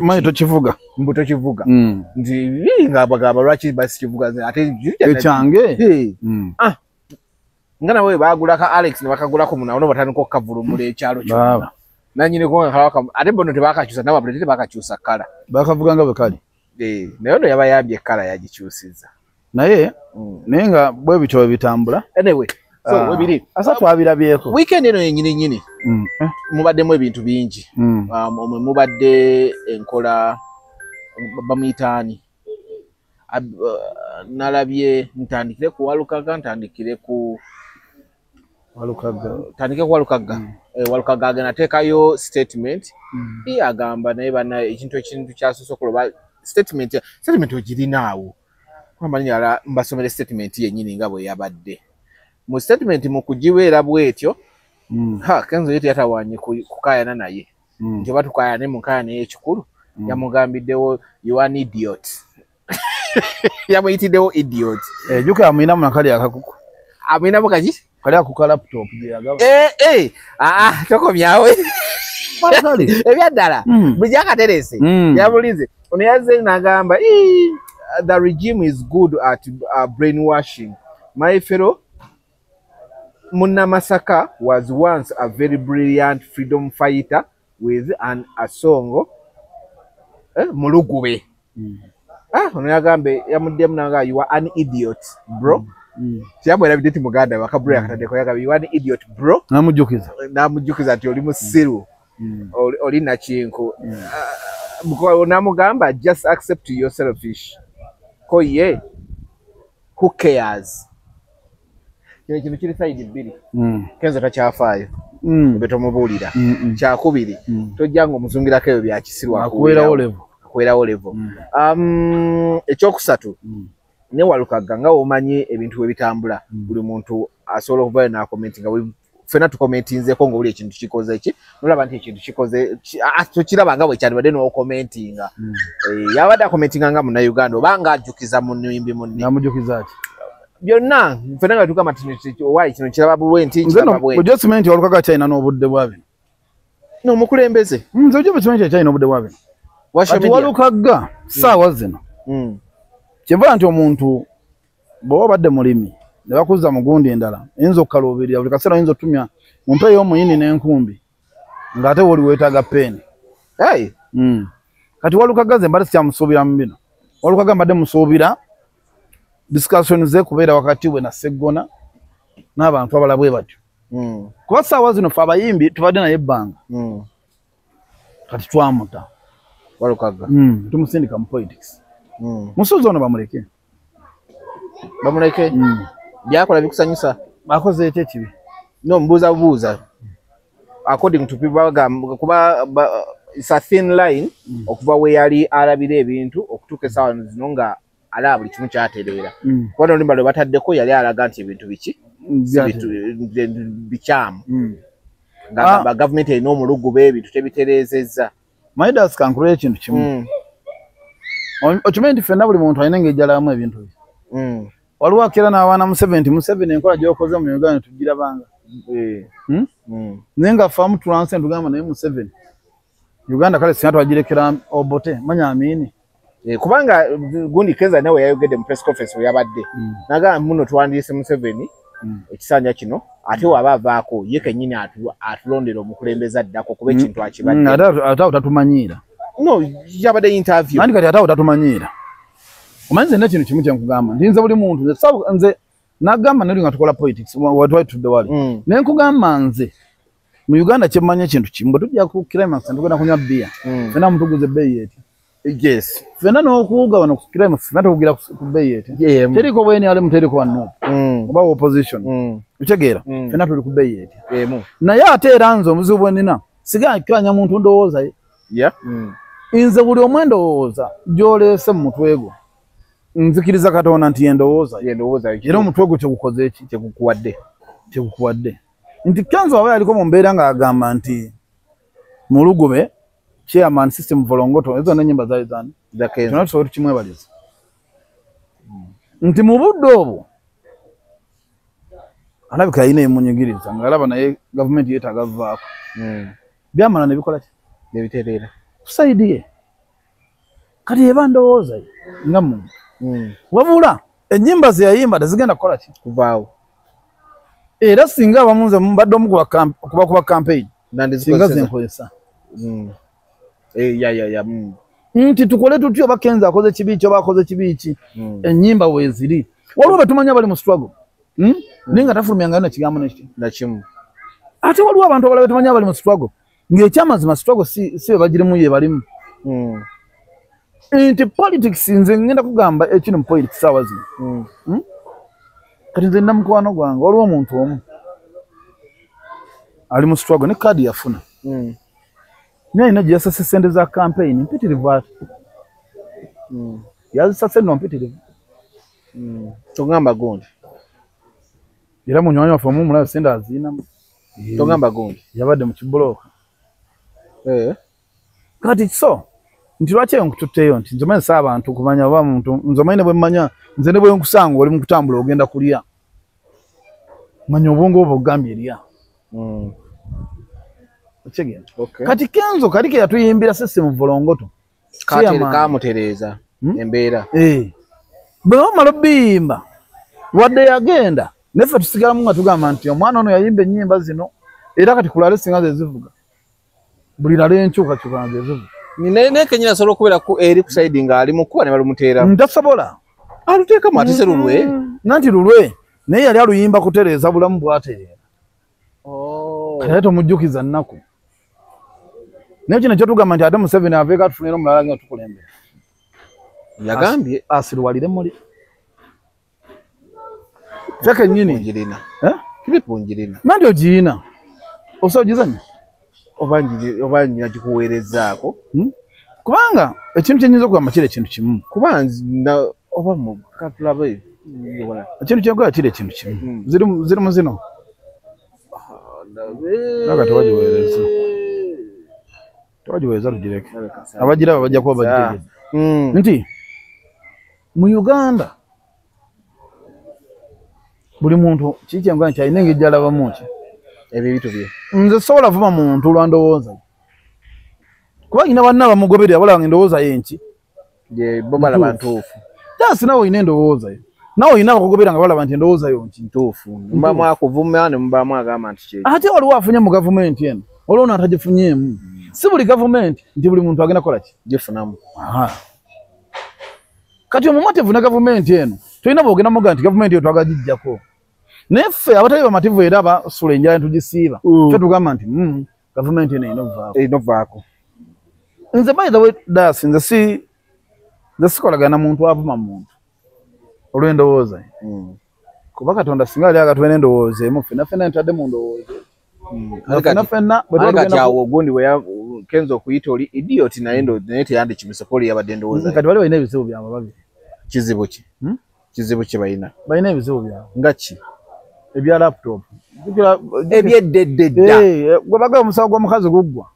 manyi tokivuga mbu tokivuga nti nga bagamba lwaki basikivuga ate ekyange nga nawe bagulaka Alex ne bakagulako munawono batandika okukavulumula ekyalo kyonna nanyini konga ate bono tebakakyusa n'amapuleti tebakakyusa kala bakavuga nga bwe kali naye ono yabayambye kala yagikyusiza naye nga bwe bityo bwe bitambula anyway so webiri asa twabirabyeko weekend eno yennyini mubaddemu ebintu bingi omwe mubadde enkola bamuyitaani nalabye ntandikire ku Walukaga ntandikire ku Walukaga agenda ateekayo statement agamba naye bana ekintu kyasoose okuloba statement ogirinaawo kwambanyala mbasomere statement yennyini nga bwe yabadde mu statement mu kugiweera bwetyo Kenzo yetu yatawaanye kukayana naye nti oba tukayane mu nkayana y'ekikulu yamugambiddewo you are an idiot yamuyitiddewo idiot juka amuyinamu nakali akakuku amuyinamu kaki kali akuka laptop gyeyagaba tokomyawe ebyaddala buli gyakaterese yabulize ono yazze n'agamba the regime is good at brainwashing my fellow Munnamasaka was once a very brilliant freedom fighter with an asongo mulugube ono yagambe yamuddemu nanga you are an idiot bro kyabwera bideti muganda bakabula akatadeko yagambe you are an idiot bro namujjukiza nti oli musiru oli nakinku namugamba just accept your selfish ko ye who cares kintu kiri side bbiri Kenzo takyafaayo betomubuulira kyakubiri tojjanga omuzungirako ebyo byakisirwa akwerawo level ekyokusatu ne Walukaga nga omanyi ebintu bwe bitambula buli muntu asobola okuba na commentinga fena tukomentinzeko ng'oli ekintu kikoze ki nolaba nti ekintu kikoze tukiraba nga bwe kyandibadde n'okomentinga yabadde akomentinga nga munnayuganda oba nga ajjukiza munnimbi munne namujukiza ki byonna fena nga tugamba nti owayi kino kiraba bulwenti kiraba bwe ojja simanyi nti Walukaga China n'obudde bwa bino n'omukulembeze nze ojja simanyi nti China n'obudde bwa bino kati Walukaga saawa zino kiva nti omuntu bw'oba obadde mulimi ne bakuzza mu gundi endala oyinza okukaluubirira buli kaseera oyinza otumya mu mpeeyo y'omuyini n'enkumbi ng'ate woli weetaaga peeni kati Walukaga ze mbadde sikyamusuubira mu bino Walukaga mbadde musuubira discussion ze kubeera wakati we na Sseggona n'abantu abalala bwe batyo kuba saawa zino fe abayimbi tubadde naye ebbanga kati twamuta Walukaga tumusindika mu politics musuuzi ono bamuleke byakola bikusanyusa akoze eki ekibi no mbuuza according to people kuba it's a thin line okuva we yali alabira ebintu okutuuka essaawa zino nga alaba buli kimu kyatereera kuba nolimba lwe bataddeko yali alaga nti ebintu bikyamu ngagamba gavumenti erina omulugube ebintu tebitereezezza Midas kankula ekintu kimu okimanyi nti ffenna buli muntu alina ng'ejjalamu ebintu bye waliwo akera n'abaana Museveni enkola gy'okoze mu Uganda tugirabanga naye nga faamu tulanse tugamba naye Museveni Uganda kale singa twagirekera Obote manya amini kubanga gundi Keza nawe yayogedde mu press conference we yabadde nagamba muno twandiise Museveni ekisanja kino ate waba avaako ye kennyini atulondera omukulembeza addako kuba ekintu akibadde ate awo tatumanyiira no yabadde interview andi kati ate awo tatumanyiira omanyi nze n'ekintu kimu kyenkugamba nti nze buli muntu nze nagamba nali nga tukola politics watwalitudde wali naye nkugamba nze mu Uganda kyemmanyi ekintu kimu bwe tujja ku climax tugenda kunywa bbiya fena mutuguze ebbeeyi eti yes fena n'okuwuga wano ku climax fena tukugira ku bbeeyi eti teriko bweni ali muteriko wano oba opposition ukitegeera fena tuli ku bbeeyi eti naye ate era nze omuzibu bwe nina sigakiranya muntu ndowooza ye nze buli omwe ndowooza gy'oleese mu mutwe gwo nzikiriza Katonda nti endowooza era omutwe gwo kyegukoze eki kyekukuwadde nti Kenzo aba yaliko mu mbeera ng'agamba nti mulugube chairman system volongoto ezo n'ennyimba zaali zani kyonna tusobole tukimwebaliza nti mu budde obwo alabika yalina emunyigiriza ng'alaba naye gavumenti yeetaaga vaako byamala ne bikola ki ne bitereera kusaidi ye kati eba ndowooza ye nga muntu wabula ennyimba ze yayimba tezigenda kukola ki kuvaawo era singa abamu nze mbadde omu kuba campaign singa ze nkozesa nti tukole tutyo oba Kenzo akoze kibi ki oba akoze kibi ki ennyimba weeziri waliwo betumanya bali mu struggle naye nga tafulumyanga na kigambo nakimu ate waliwo abantu abalala betumanya bali mu struggle ng'ekyamazima struggle si be bagirimu ye balimu nti politics nze ngenda kugamba ekino mu politics saawa zino kati nze nina mukwano gwange waliwo omuntu omu ali mu struggle ne kaadi yafuna naye alina gye yasasa ssente za campaign mpitirivu ati yazisase nno mpitirivu togamba gundi era munywanyi waffe omu mulaba ssente aziinamu togamba gundi yabadde mu kibulooka kati so nti lwaki eyo nkututteyo nti nzomanyi sa abantu kumanya oba muntu nzomanyi ne bwe mmanya nze ne bwe nkusanga oli mu kutambula ogenda kulya manya obwongo obwo ogambye erya okitegeera kati Kenzo kali ke yatuyimbira system volongoto kamutereeza embeera bwe bamala obbiyimba wadde yagenda neffe tusigalamu nga tugamba nti omwana ono yayimba ennyimba zino era kati kulale singa ze zivuga buli lala enkyukakyuka nga ze zivuga naye kenyini asobola okubeera eri ku saidi ng'ali mukuba ne balumuteeramu ntasobola aluteekamu ate se lulwe nanti lulwe naye yali aluyimba kutereeza bulamu bwatereera kati ate tomujjukiza nnaku naye kino kyotugamba nti ate Museveni aveeko atufunira omulala nga tukulembera yagambye asiruwalire muli ffe kennyini kibipungirina nanti ogiina osobola ogizanya oba nagikuweerezaako kubanga ekintu kyenyinza okugamba kiri ekintu kimu kuba oba katulabe Ekintu kyenkola kiri ekintu kimu. Ziri mu zino. Naga tewagiweereza. Tewagiweereza lugireke. Abagiraba bajja kuba bagitegeeza. Nti mu Uganda buli muntu kiki kyenkola nti alina engeri gy'alabamu ki. Ebyo bitu bye. Nze sobola vuma muntu lwa ndowooza. Kuba nyina banna bamugoberera balaba endowooza ye nki. Bo balaba ntuufu. Taasi nawe olina endowooza ye. Nawe olina bakugobera nga balaba nti endowooza yo nki ntuufu. Mubamu akuvuma ne mubamu agamba nti kye. Ate waliwo afunye mu gavumenti eno. Olwo n'atagifunyeemu. Si buli gavumenti nti buli muntu agenda kola ki? Gifunamu. Kati omumativu ne gavumenti eno tulina boogenda muga nti gavumenti yo twagagijjako. Neffe abatali bamativu era basula enjala ntugisiiba. Ffe tugamba nti gavumenti eno erina ovaako. Erina ovaako. Nze by the way Daasi nze sikolagana muntu avuma muntu olw'endowooza. Kuba Katonda singa ali agatuwe n'endowooza emu ffenna ntadde mu ndowooza. Kati awo ogundi Kenzo okuyita oli idiot naye teyandikimisa poli yabadde endowooza. Kati bali balina ebizibu byabwe babiri. Kizibu ki? Kizibu ki balina? Balina ebizibu byabwe. Nga ki? Ebya laptop. Ebyeddedda. Gwe bagamba omusawo gw'omukazi guggwa.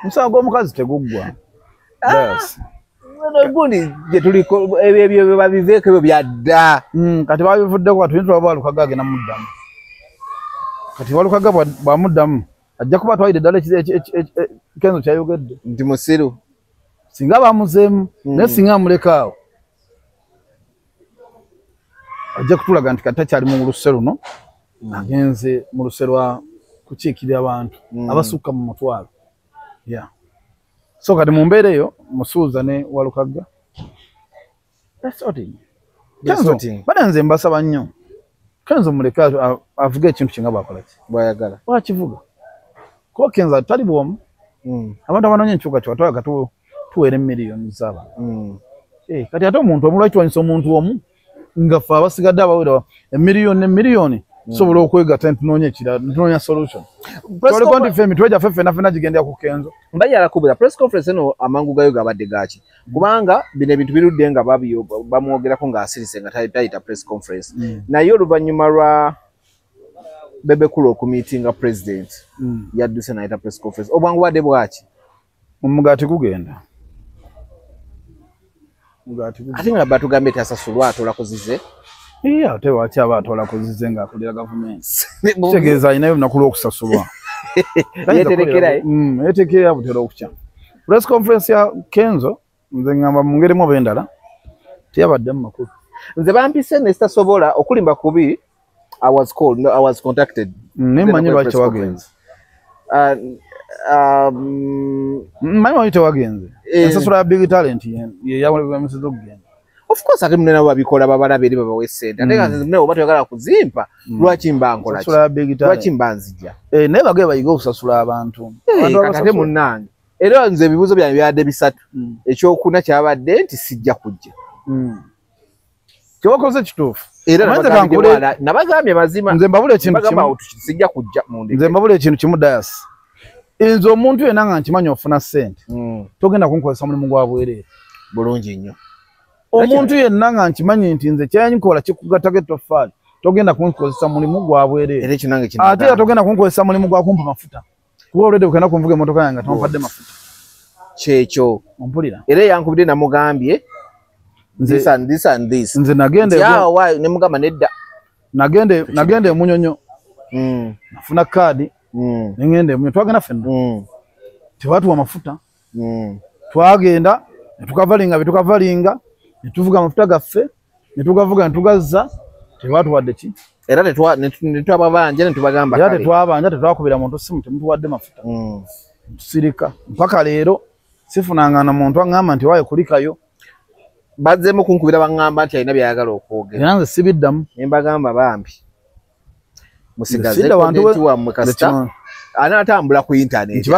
Omusawo gw'omukazi teguggwa. Gundi gye tuliko ebyo babiveeko ebyo byadda. Kati babivuddeko kati tulaba Walukaga agenda muddamu. Kati Walukaga bw'amuddamu ajja kuba atwalidde ddala Kenzo kyayogedde. Nti musiru. Singa bamuzeemu naye singa amuleka awo ajja kutulaga nti kati takyali mu luse luno agenze mu luse lwa kukiikirira abantu abasukka mu mutwalo. So kati mu mbeera eyo Musuuza ne Walukaga. Kenzo bana nze mbasaba nnyo. Kenzo muleke avuge ekintu kinga bwakola ki. Bwayagala. Wakivuga. Kuba Kenzo tali bwomu. Abantu abanoonya enkyuka twatwaga tuwere miliyoni z'abantu. Kati ate omuntu omulwaki wanyisa omuntu omu nga ffe abasigadde abawera emiliyoni sobola okwegatta ntunoonya ekirala ntunoonya solution. Toliko nti ffe mitwe gyaffe ffenna gigendera ku Kenzo. Mbayala kubira press conference eno amangu gayo gabadde gaaki. Kubanga bino ebintu birudde nga bamwogerako ng'asirise nga tayita press conference. Naye oluvannyuma lwa Bebe Cool okumiitinga president yadduse n'ayita press conference. Obwangu bwadde bwaki? Omugaati gugenda. Ate nga batugambe tasasulwa atolakozize. Ate lwaki aba atolakozize ng'akulira gavumenti? Kitegeeza alinayo olunaku lw'okusasulwa. Yeterekera butera okukya. Press conference ya Kenzo nze ngamba mu ngeri mu b'endala teyabadde mu makulu. Nze bampise ne sitasobola okulimba kubi. I was contacted. Nemanyi lwaki wagenze. Manyi lwaki tewagenze. Ensasula ya Big Talent ye yawulemiziza okugenda. Of course ate munene babikola babalabe eri babawe ssente. Ate nga nze munene oba toyagala kuzimpa lwaki mba nkola ki? Lwaki mba nzija? Naye bagee bayiga okusasula abantu. Ate munnange. Era nze ebibuuzo byange byabadde bisatu. Ekyokuna kyabadde nti sijja kujja. Kyewakoze kituufu. Era nabagambye mazima. Nze mbabula ekintu kimu. Sijja kujja mu ndege. Nze mbabula ekintu kimu Daasi. Nze omuntu yenna nga nkimanyi ofuna ssente. Togenda kunkozesa mulimu gwa bwereere. Bulungi nnyo. Omuntu yenna nga nkimanyi nti nze kyenkola kikugattako ettoffaali. Togenda kunkozesa mulimu gwa bwereere. Era ekyo nange kinagamba. Ate era togenda kunkozesa mulimu gwa kumpa mafuta. Kuba olwedde okenda kunvuga emmotoka yange tompadde mafuta. Kyekyo. Ompulira. Era yankubidde namugambye. This and this. Nze nagende ne mugamba nedda. Nagende Munyonyo. Nafuna kaadi. Nengende Munyonyo twagenda ffenna. Tebatuwa mafuta. Twagenda netukavalinga betukavalinga netuvuga amafuta gaffe netugavuga netugazza tebatuwadde ki. Era netwababanja netubagamba kale. Era tetwabanja tetwakubira muntu simu temutuwadde mafuta. Tusirika mpaka leero sifunanga na muntu angamba nti waye kulikayo. Bazzemu kunkubira bangamba nti alina byayagala okwogera. Era nze sibiddamu. Nembagamba bambi. Musigaze konti wammwe kasita. Anatambula ku internet.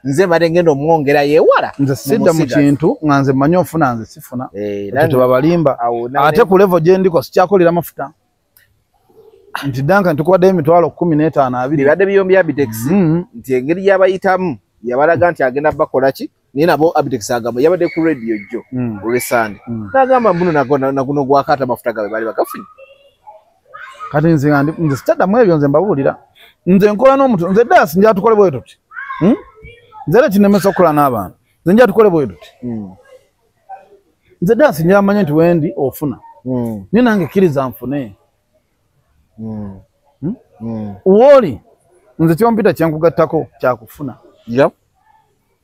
Nze mbadde ngenda omwongera yeewala. Nze sidda mu kintu nga nze mmanyi ofuna nze sifuna. Ekyo tebabalimba. Ate ku level gye ndiko sikyakolera mafuta. Nti Duncan tukuwaddeyo emitwalo 15 20. Bibadde biyombya bitex. Nti engeri y'abayitamu yabalaga nti agenda bakola ki? nina bo Abitex agamba yabadde ku radio jo olwesande nagamba mbuno naguno gwakata mafuta gabe bali bakafunye kati nze stada mwebyo nze mbabulira nze nkola n'omuntu nze dasi nja tukole bwe tuti nze leti nemesa okukola n'abantu nze nja tukole bwe tuti nze dasi nja manya nti wendi ofuna ni nange kiriza nfune uwoli nze kyompita kyankugattako kyakufuna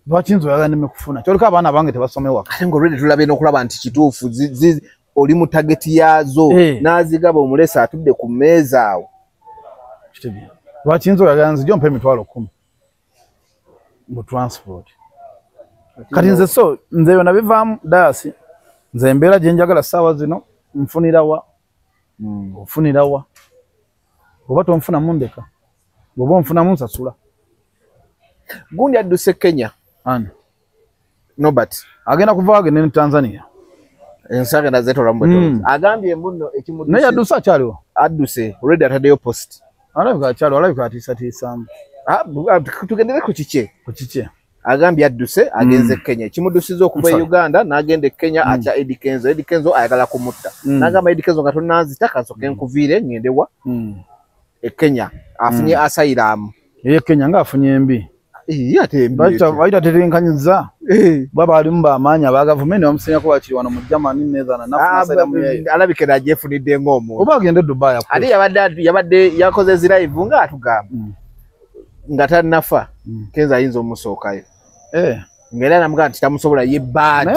lwaki nze oyagala nneme kufuna kyoleka abaana bange tebasomewa ate nga olwedde tulabye n'okulaba nti kituufu oli mu tageti yazo n'azigaba omulesa atudde ku mmeeza awo lwaki nze oyagala nzijja ompa emitwalo 10 mu transport kati nze so nze byonna bivaamu dasi nze embeera gye njagala ssaawa zino nfunirawa ofunirawa oba tonfunamu ndeka bw'oba onfunamu nsasula gundi adduse Kenya ani Nobert agenda kuva agende ne Tanzania ensage na zeto rambo agambye mbuno ekimudu naye adduse akyaliwo adduse already ataddeyo post alabika akyaliwo alabika atiisatiisaamu tugendere ku kiki agambye adduse agenze Kenya kimudusiza okuva e Uganda n'agenda Kenya acha Eddie Kenzo ayagala kumutta n'agamba Eddie Kenzo nga tonnanzita kasoke nkuviire ngendewa e Kenya afunye asylum Kenya ngaafunye embi baita terenkanyiza baba alimu bamaanya ba gavumenti bamusenya ko bakiri wano mu Germany nezana alabike na jefunidde ngomu oba agende Dubai ali yabadde yakoze zilive nga atugamba nga tanafa Kenzo ayinza omusookayo ngera namuga nti tamusobola ye bad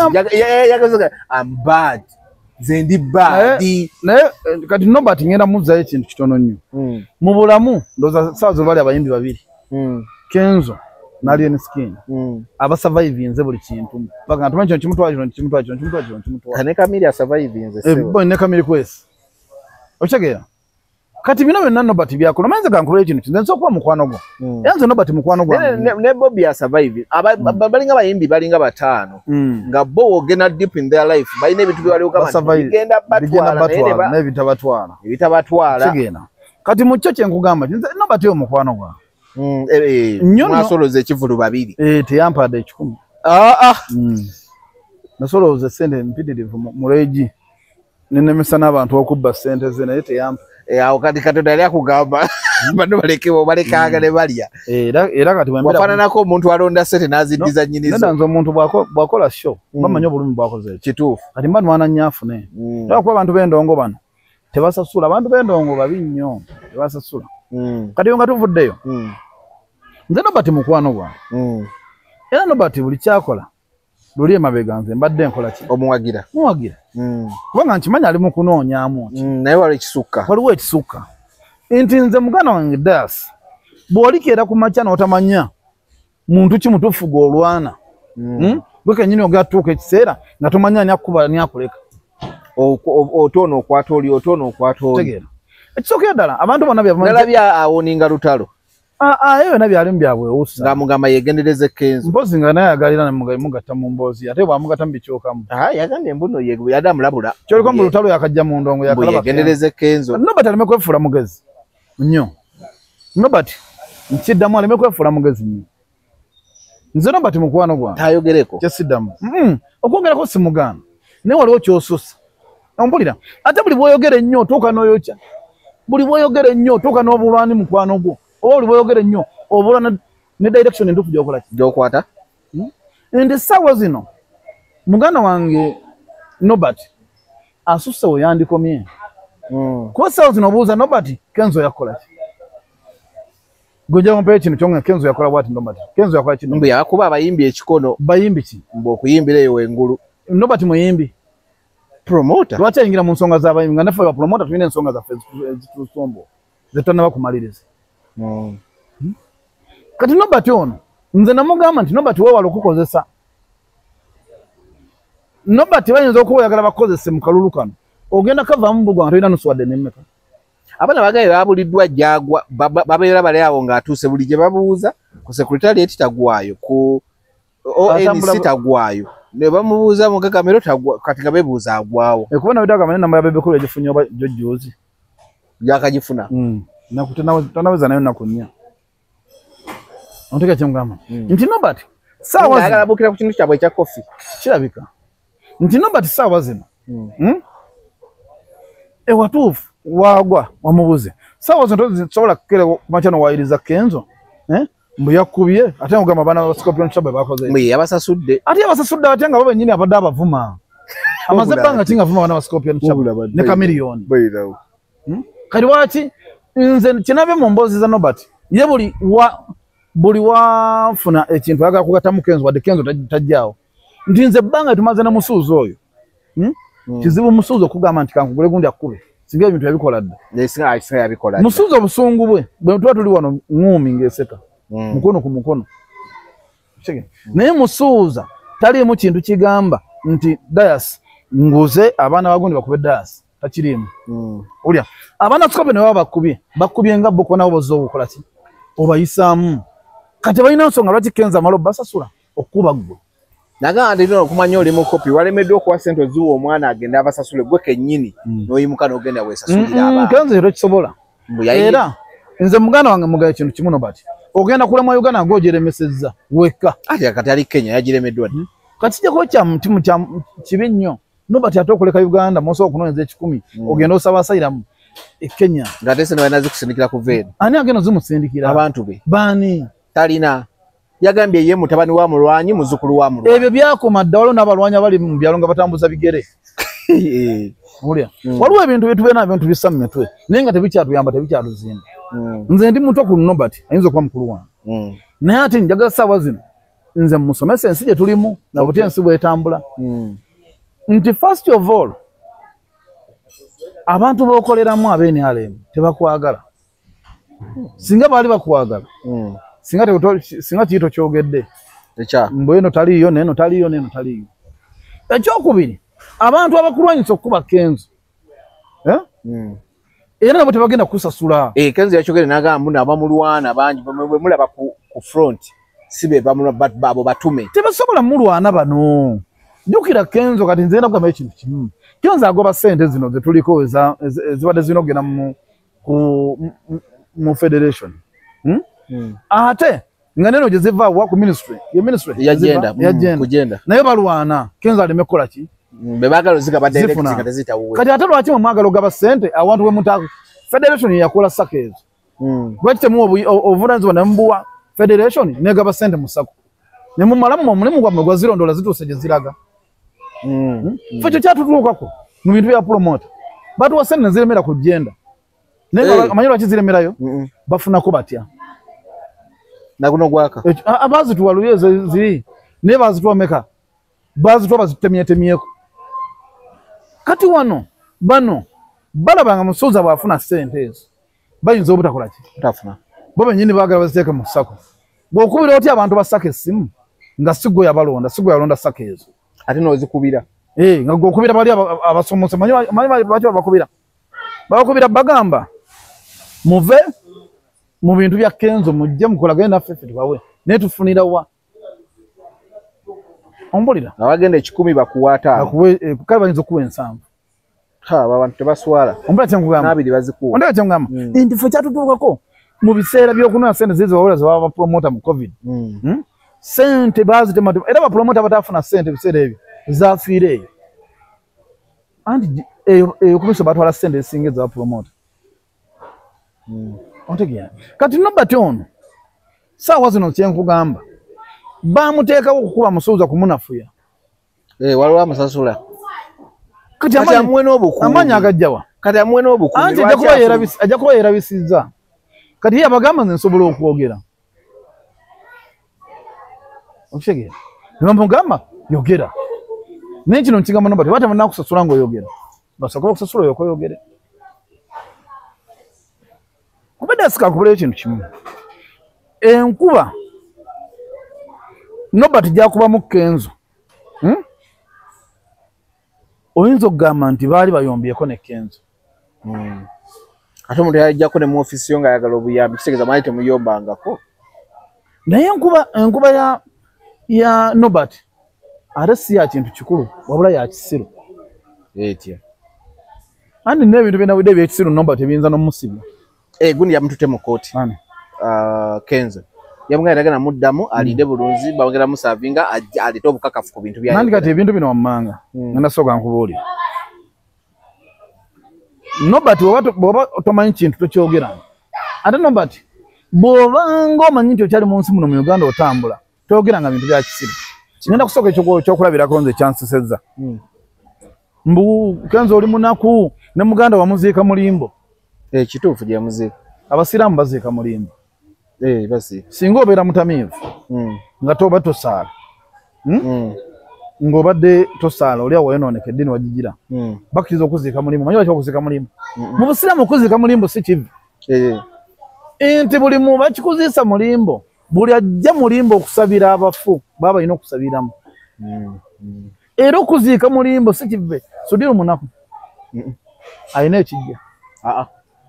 yagazoga am bad zendi bad naye kati Nobert ngenda muzzayo ekintu kitono nnyo mu bulamu ndoza saazo bali abayimbi babiri Kenzo nalien skin aba survive nze buli kintu baga ntumanyi kino kimutwala kane kamili survive nze boy ne kamili kwesi ochegera kati bino byonna Nobert byakolo manze kankule ekintu nze nsokuba mukwano gwo yanze Nobert mukwano gwo ne Bobby ya survive balinga bayimbi balinga batano nga bo gena deep in their life bayine ebitu byali kama bigenda batwala ne bitabatwala kigena kati mucyo kyenkugamba nze Nobert yo mukwano gwo nasoloze ekivulu babiri teyampadde 10 nasoloze sente mpitirivu mureji nenemesa n'abantu okubba sente ze naye teyampa awo kati Katonda yali akugamba bano balekaaga ne balya era kati wafaananako omuntu alonda sente n'aziddiza nnyinizo nze omuntu bwakola show bamanyi obulumi bwakoze kituufu kati mba nwana nnyafune kuba abantu b'endongo bano tebasasula abantu b'endongo babi nnyo tebasasula kati yo nga tuvuddeyo nze Nobert mukwano gwange era Nobert buli kyakola luli emabega nze mbadde nkola ki omuwagira kubanga nkimanyi ali mu kunoonyaamu naye waliwo ekisukka nti nze muganda wange dasi bw'olikeera ku makya n'otamanya muntu ki mutuufu gw'olwana gwe kennyini ogatuuka ekiseera nga tomanya ani akkuba ni akuleka otoona okwata oli ekisooka ddala abantu bonna nalabya awoninga lutalo eyo na byalimu byabwewusa ng'amugamba yegendereze Kenzo mpozi nga naye agalira nemugatta mu mboozi ate bwamugatta mu bikyokamu yagambye mbuno yali amulabula kyoliko mu lutalo yakajja mu ndongo yegendereze Kenzo Nobert aleme kwefuula mugezi nnyo Nobert nkiddamu aleme kwefuula mugezi nnyo nze Nobert mukwano gwange tayogereko kyesiddamu okwogerako simugaana naye waliwo kyosusa ompulira ate buli bwoyogere nnyo otuuka n'oyokya buli bwoyogere nnyo otuuka n'obulwani mukwano gwo oba oli bwoyogere nnyo obula ne direction entuufu gyokola ki gyokwata nti ssaawa zino muganda wange Nobert asusse we yandikomye kuba ssaawa zino obuuza Nobert Kenzo yakola ki gojja mpa ekintu kyonga Kenzo yakola bwati Nobert Kenzo yakola ki mbu yakuba abayimbi ekikono bayimbi ki mbu okuyimbira eyo wengulu Nobert muyimbi promoter lwaki ayingira mu nsonga z'abayimbi nga naffe bapromoter tulina ensonga zaffe ezitusombo zetutannaba kumaliriza kati Nobert ono nze namugamba nti Nobert weewala okukozesa Nobert bayinza okuba oyagala bakozese mu kalulu kano ogenda kavaamu mbugwa nga tolina nusuwadde nemmeka abaana bagaye babuliddwa jagwa babeera bali awo ng'atuuse buli gye babuuza ku secretariat tagwayo ku ONC tagwayo ne bamubuuza mu gagamero kati nga beebuuza agwawo kubona bidagamba namba ya bebekulu egifunye oba jojjoozi yakagifuna tanaweza nayo naku nnya onteka kyemugamba nti Nobert Sawa zino alabukira ku kintu kyabwe ekya coffee kirabika nti Nobert sawa zino ewatuufu wagwa wamubuze sawa zino tozisobola kukera kumachano wayiriza Kenzo mbu yakubye ate ngamba bana Scorpion Shabe bakoze mwe yabasasudde ate yabasasudde atenga baba nyini abadde abavuma amazebanga tinga vuma bana Scorpion Shabe ne kamiliyoni kali waki nze kinabe mu mbozi za Nobert ye buli wafuna ekintu yaga kugatamu Kenzo wadde Kenzo tajjaawo ndinze banga tumaze na musuuzo oyo kizibu musuuzo kugamba nti kankugule gundi akube singa ebintu yabikola dda nesinga yabikola musuuzo busungu bwe tuba tuli wano ngumi ngeseka mukono ku mukono naye musuuza taliimu kintu kigamba nti Dias nguze abaana bagundi bakube Dias takiriimu olya abaana Scorpion ne baba bakubye nga boko nabo bozzo obukola ki obayisaamu kati balina nsonga lwaki Kenzo amalo basasula okuba gwe naga ndino okumanya oli mu kopi walemeddwa okuwa ssente oziwa omwana agenda abasasule gwe kennyini n'oyimuka n'ogenda weesasulira abaana Kenzo era kisobola era nze muganda wange mugaye kintu kimu Nobert ogenda kulemwa Uganda ng'ogyeremesezza wekka ate kati ali Kenya yagiremeddwa ddi kati kijako kya mutima kya kibi nnyo Nobert ate okuleka Uganda mosobola okunoonyeza 10 ogenda osaba asayiramu e Kenya ng'ate sene balina zikusindikira ku veeni ani agenda zimusindikira abantu be baani talina yagambye ye mutabani wa mulwanyi muzukulu wa mulwanyi ebyo byakoma dda waliwo n'abalwanyi abali mu byalo nga batambuza bigere olya waliwo ebintu byetubeera ebintu bissa mu mitwe naye nga tebikyatuyamba tebikyatuzimba nze ndi muto ku Nobert ayinza okuba mukulu wange naye ate njagala ssaawa zino nze musomesa ensi gye tulimu nabuti ensi bwetambula nti first of all abantu b'okoleramu ab'NRM tebakwagala singa baali bakwagala singa kiito kyogedde mbu eno taliiyo neno taliiyo neno taliiyo ekyokubiri abantu abakulwanyisa okukuba Kenzo era nabo tebagenda kusasula Kenzo yakyogere n'agamba mbu abamulwana bangi bwe mulaba ku front si be babo batume tebasobola mulwana bano jjukira Kenzo kati nze ndakugamba ekintu kimu Kenzo agoba ssente zino ze tuliko ezibadde zirina okugenda mu federation ate nga neno gye zivaawa ku ministry yagenda naye balwana Kenzo aleme kukola ki be baagala zigaba direct zitawuwe kati ate lwaki mwagala ogaba ssente awantu we mutaka federation yakola sako ezo lwaki temuwa obuvunaanyizibwa ne mubuwa federation negaba ssente mu sako ne mumalamu omulimu gwammwe gwa zirondoola zituuse gye ziraga ffe kyo kyatutuukako mu bintu bya promota batuwa ssente ne ziremera ku jenda naye amanyi lwaki ziremerayo bafunako batya naguno gwaka abazituwa luye ziri naye bazituwa meka bazituwa bazitemyetemyeko kati wano bano balabanga musuuza bwafuna ssente ezo bayinza obutakola ki tafuna bo bennyini baagala baziteeke mu ssako bw'okubira otya abantu basako essimu nga sigwe yabalonda sigwe yalonda ssako ezo ate n'ozikubira nga gwe okubira bali abasomose manyi baki babakubira babakubira bagamba muve mu bintu bya Kenzo mujje mukolagane naffe ffe tubawe naye tufunira wa ombulira abagenda 10 bakuwaata kale bayinza okuwa 7 abantu tebaswala ombulira kyengugamba nabiri bazikuwa ondeka kyengugamba nti ffe kyatutuukako mu biseera by'okunona ssente zizo wawula zebaba bapromota mu covid ssente bazitema era bapromota batafuna ssente biseera ebyo zafiire eyo anti eyo kumiso batwala ssente ezisinga ezabapromota otegeera kati Nobert ono saawa zino kyenkugamba bamuteekawo okukuba musuuza kumunafuya waliwo amusasula kati amuwe n'obukuumi amaanyi agajjawa kati amuwe n'obukuumi anti ajja kuba yeerabisizza kati ye abagamba nze nsobola okwogera okitegeera ne bamugamba yogera naye kino nkigamba Nobert oba tebannakusasula ng'oyogera basobola okusasula oyo okoyogere kubadde asikakubulayo ekintu kimu enkuba Nobert gyakubamu Kenzo oyinza okugamba nti baali bayombyeko ne Kenzo ate omuntu yajjako ne mu ofisi yo ng'ayagala obuyambi kitegeeza maali temuyombangako naye enkuba ya Nobert ate si ya kintu kikulu wabula ya kisiru etya andi n'ebintu byenawudde ebyekisiru Nobert ebiyinza n'omusibya gundi yamutute mu kooti Kenzo yamugenda gana muddamu alinde bulunzi bagenda musavinga alite obukakafu ku bintu bya nandi kati ebintu bino wammanga ngenda soka nkubuulira nobati bwoba tomanyi kintu tokyogera ate nobati bw'obanga omanyi nti okyali mu nsi muno mu Uganda otambula toyogeranga bintu bya kisiru ngenda kusooka ekyokulabirako nze kyansesezza mbu Kenzo oli munaku ne muganda wamuziika mulimbo kituufu gye yamuziika abasiraamu baziika mulimbo basi singa obeera mutamiivu nga toba tosaala ng'obadde tosaala oli awo wayonooneka eddiini wagigira bakkiriza okuziika mulimbo manyi lwaki okuziika mulimbo mu busiraamu okuziika mulimbo si kivi nti buli mu bakikuziisa mulimbo buli ajja mulimbo okusabira abafu baba balina okusabiramu era okuziika mulimbo si kive Sudiru munaku alina ekijja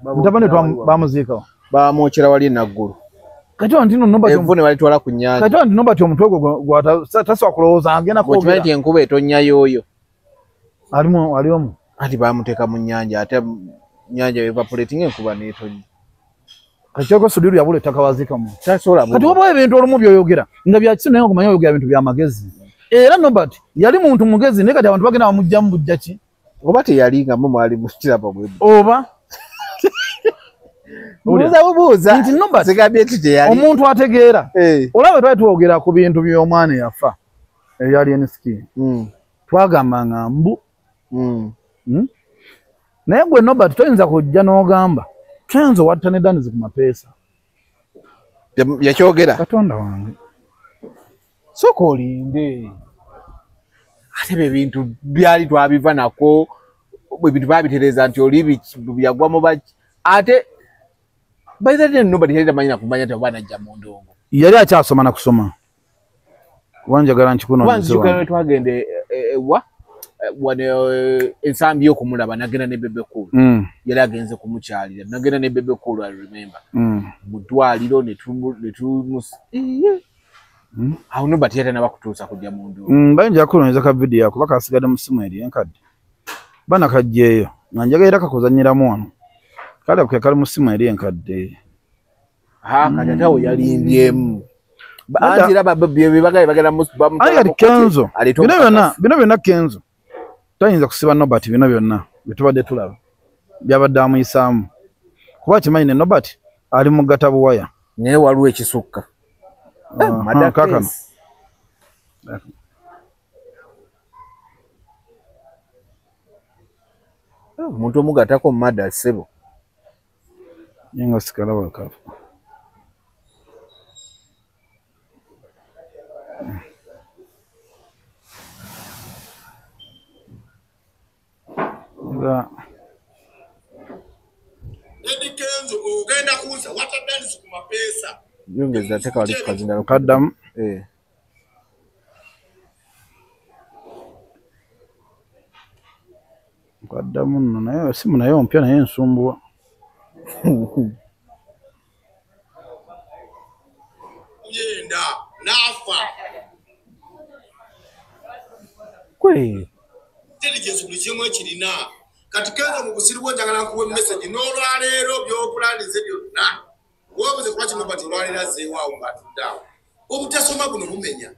mutabani bamuziikawo bamwokyera wali naggulu kati ntino nomba evune walitwala ku nnyanja kati ntino nomba omutwe gwo tasobola kulowooza agenda kwogera okimanyi nti enkuba etonnya yooyo ali omu ati bamuteeka mu nnyanja ate nnyanja evaporating enkuba n'etonnya kati kyoko Sudiru yabula ettaka waziikamu tasobola kati oba ebintu olumu byoyogera nga bya kisi naye okumanya oyogera bintu bya magezi era nobati yali muntu mugezi naye kati abantu bagenda bamugjamu bujja ki oba teyali nga mu mwali mukiraba bwe oba buuza nti nobati sigambye nti teyali omuntu ategeera olaba twali twogera ku bintu by'omwana yafa eyali ensiki twagambanga mbu naye gwe nobati toyinza kujja n'ogamba Kenzo watta ne Danizi ku mapeesa yakyogera Katonda wange sooka olinde ate ebyo ebintu byali twabiva nako ebintu babitereeza nti oli byagwamu baki ate by the way nobody yali tamanyi nakumanya nti oba najja mu ndongo yali akyasoma na kusoma wanjagala nkikunoonyeza twagende wano ensambi y'okumulaba nagenda ne Bebekulu yali agenze kumukyalira nagenda ne Bebekulu I remember mu ddwaliro ne awo nobati yata nabakutuusa kujja mu ndongo bayinza kunoonyeza ka vidiyo yako bakasigadde mu simu eri enkadde bana kajjeeyo nga njagaira kakuzanyiramu wano kale ke kali mu simu eri enkadde kati ate awo yalimbyemu anti raba bagala kati Kenzo bino byonna Kenzo tayinza kusiba nobati bino byonna byetubadde tulaba byabadde amuyisaamu kuba kimanyi ne nobati ali mu gata buwaya naye waliwo ekisukka kakano omuntu omugatako mumada ssebo yenga sikalaba kafu Kenzo ogenda kuuza watta Danizi ku mapeesa yongeza teka wali kazindalo kaddamu kaddamu nno naye simu naye ompya naye nsumbuwa yenda nafa kwe intelligence buli kimu ekirina kati Kenzo mu busiribwa njagala kuwa message n'olwaleero by'opulanize byonna wobuze kuba kino bati olwaleero azzeewaawo ng'atuddeawo obutasoma buno bumenya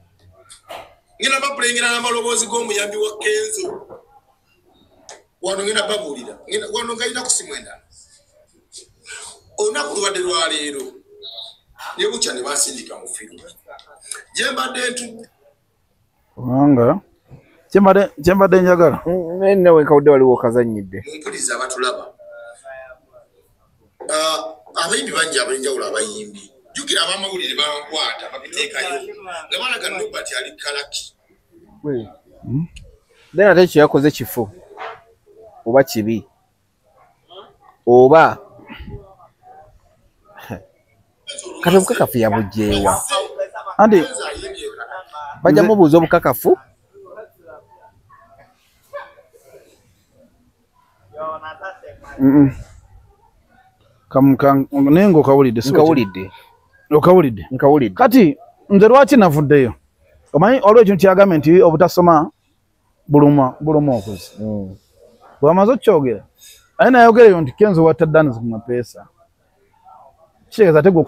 ngenda babulengera n'amaloboozi g'omuyambi wa Kenzo wano ngenda babuulira wano ngayina ku simu endala olunaku lubadde lwaleero ne bukya ne basindika mu firumu gye mbadde ntudde kubanga kyembadde njagala nawe nkawudde waliwo okazannyidde mumpuliriza abatulaba abayimbi bangi abenjawulo abayimbi jjukira abamawulire bankwata babiteekayo nga balaga nobati ali kalaki then ate ekyo yakoze kifu oba kibi oba kati obukakafu yabugyeewa andi bajja mubuuza obukakafu naye ng'okawulidde nkawulidde kati nze lwaki navuddeyo omanyi olwo ekintu kyagambye nti obutasoma buluma okuzi bwamaze okukyogera aye nayogereyo nti Kenzo watta Danizi ku mapeesa kitegeeza ate gwe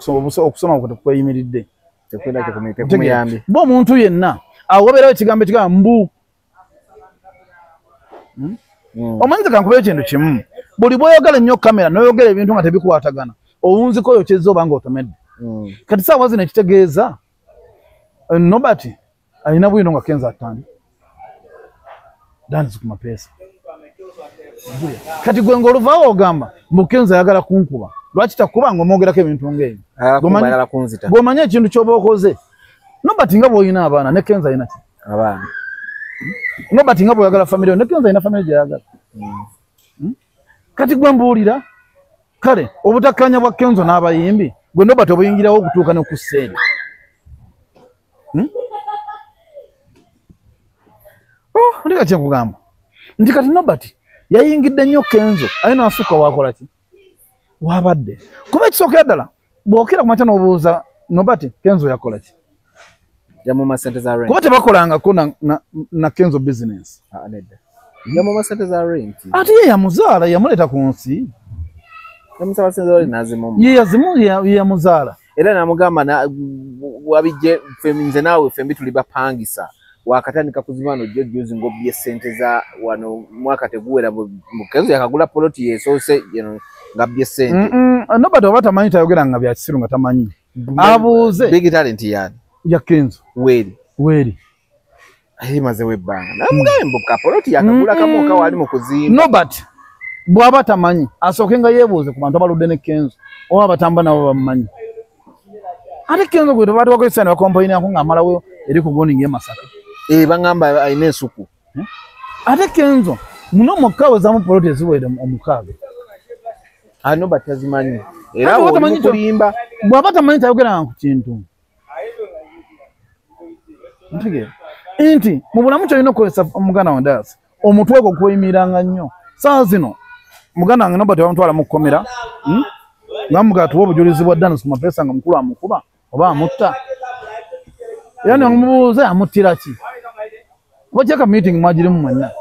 okusoma kweyimiridde tekwenda kyo kumuyambi bo muntu yenna awo wabeerawo ekigambo ekigamba mbu omanyi kankubera ekintu kimu buli bw'oyogera ennyo kamera n'oyogera ebintu nga tebikwatagana owunziko oyo kyezza oba nga otomedde kati saawa zino ekitegeeza Nobert alina bwino nga Kenzo atandi dansi ku mapeesa kati gwe ng'oluvaawo ogamba mbu Kenzo ayagala kunkuba lwaki takuba ng'omwogerako ebintu ng'ebyo gw'omanye ekintu ky'oba okoze Nobert nga bw'olina abaana ne Kenzo alina ki abaana Nobert nga bw'oyagala famire ne Kenzo alina famire gy'ayagala kati gwe mbuulira kale obutakkanya bwa Kenzo n'abayimbi gwe Nobert obuyingirawo okutuuka ne ku sseeri ndika kyenkugamba nti kati Nobert yayingidde nnyo Kenzo aye n'asukka waakola ki wabadde kuba ekisookera ddala bw'okira ku makya n'obuuza Nobert Kenzo yakola ki yamuma sente za rent kuba tebakolangako na Kenzo business yamuma sente za rent ate ye yamuzaala yamuleeta ku nsi yamusaba sente za rent nazimumu ye yamuzaala era namugamba wabijje nze naawe fembi tuli bapangisa wakatandika kuzimano jjozi ngobye sente za wano mwaka teguwera mu Kenzo yakagula poloti yesoose ngabye sente Nobert oba tamanyi tayogera nga bya kisiru nga tamanyi abuuze big talent yani ya Kenzo weri maze webbanga namugambe mbuka poloti yakagula kamoka wali mu kuzimba Nobert bw'aba tamanyi asooke nga yeebuuze ku bantu abaludde ne Kenzo oba batamba nabo bamumanyi ate Kenzo gwe tebati wakozesa ne bakompoyini ako ng'amalawo eri ku goningi Masaka bangamba ayina ensuku ate Kenzo muno mukka wezamu poloti eziwere omukaaga Nobert tazimanyi era okulimba bw'aba tamanyi tayogeranga ku kintu nti mu bulamu kyolina okukozesa omuganda wange Dayasi omutwe gwo gweyimiranga nnyo saa zino muganda wange Nobert bamutwala mu kkomera ngamugaa tuwa obujulizi bwa Dance ku mapeesa nga mukulu amukuba oba amutta era nemubuuza amuttira ki oba kyeka meeting mwagirimu mwenna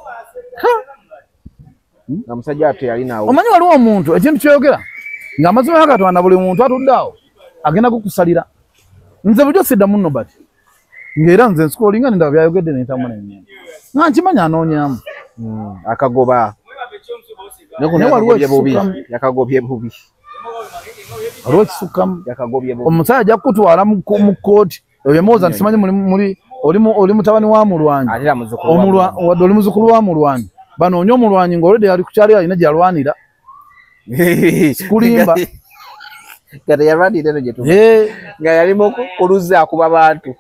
nga musajja ate yalinawo omanyi waliwo omuntu ekintu kyeyogera ng'amazima ga Katonda buli muntu atudde awo agenda kukusalira nze bulijjo siddamu Nobert ng'era nze nsikolinga nendaba byayogedde neyitamu nennyini nga nkimanyi anoonyamu akagoba yakagobye bubi waliwo ekisukkamu yakagobye bubi omusajja ajja kukutwala mu kkooti ebyomuwoza nsimanyi oli mutabani wa mulwanyi wadde oli muzukulu wa mulwanyi banoonye omulwanyi ng'olwedde yali ku kyali alina gyalwanira sikulimba kati yalwanira eno gye nga yalimu kuluzza akuba bantu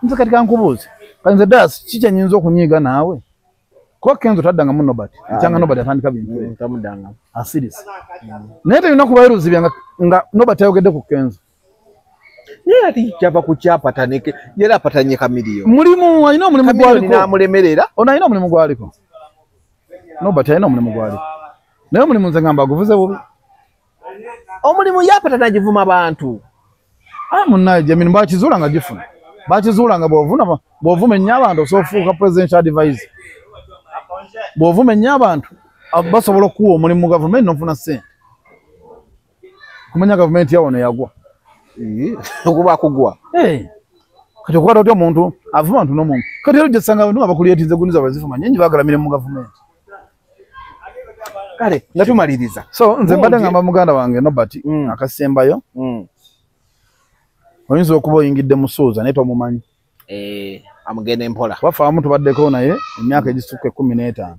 nze kati kankubuuze kanze Dayasi ki kyenyinza okunyiiga naawe kuba Kenzo taddangamu Nobert ekyanga Nobert atandika bintu tamuddangamu asirisi naye terina kubayiruzibya nga Nobert ayogedde ku Kenzo naye ati kyava ku kyapatanike yera apatanye kamiliyo mulimu alina omulimu gwaliko namulemerera ono alina omulimu gwaliko Nobert alina omulimu gwaliko naye omulimu nze ngamba aguvuze bubi omulimu yapatana agivuma abantu munnaye Gemini bakizuula nga gifuna bakizuula nga bw'ovuma ennyo abantu osoofuuka presidential advisor bw'ovuma ennyo abantu basobola okuwa omulimu mu gavumenti n'ofuna ssente kumanya gavumenti yawo neyagwa okuba kugwa kati okukwata otya omuntu avuma ntu n'omuntu kati era gyesanga abantu nga bakulyetinze guni zaabwe zifuma nyenyi baagala mirimu mu gavumenti kale nga tumaliriza so nze mbadde ngamba muganda wange Nobert akasembayo oyinza okuba oyingidde mu Suuza naye tomumanyi amugenda empola bafaamu tubaddeko naye emyaka egisukka 15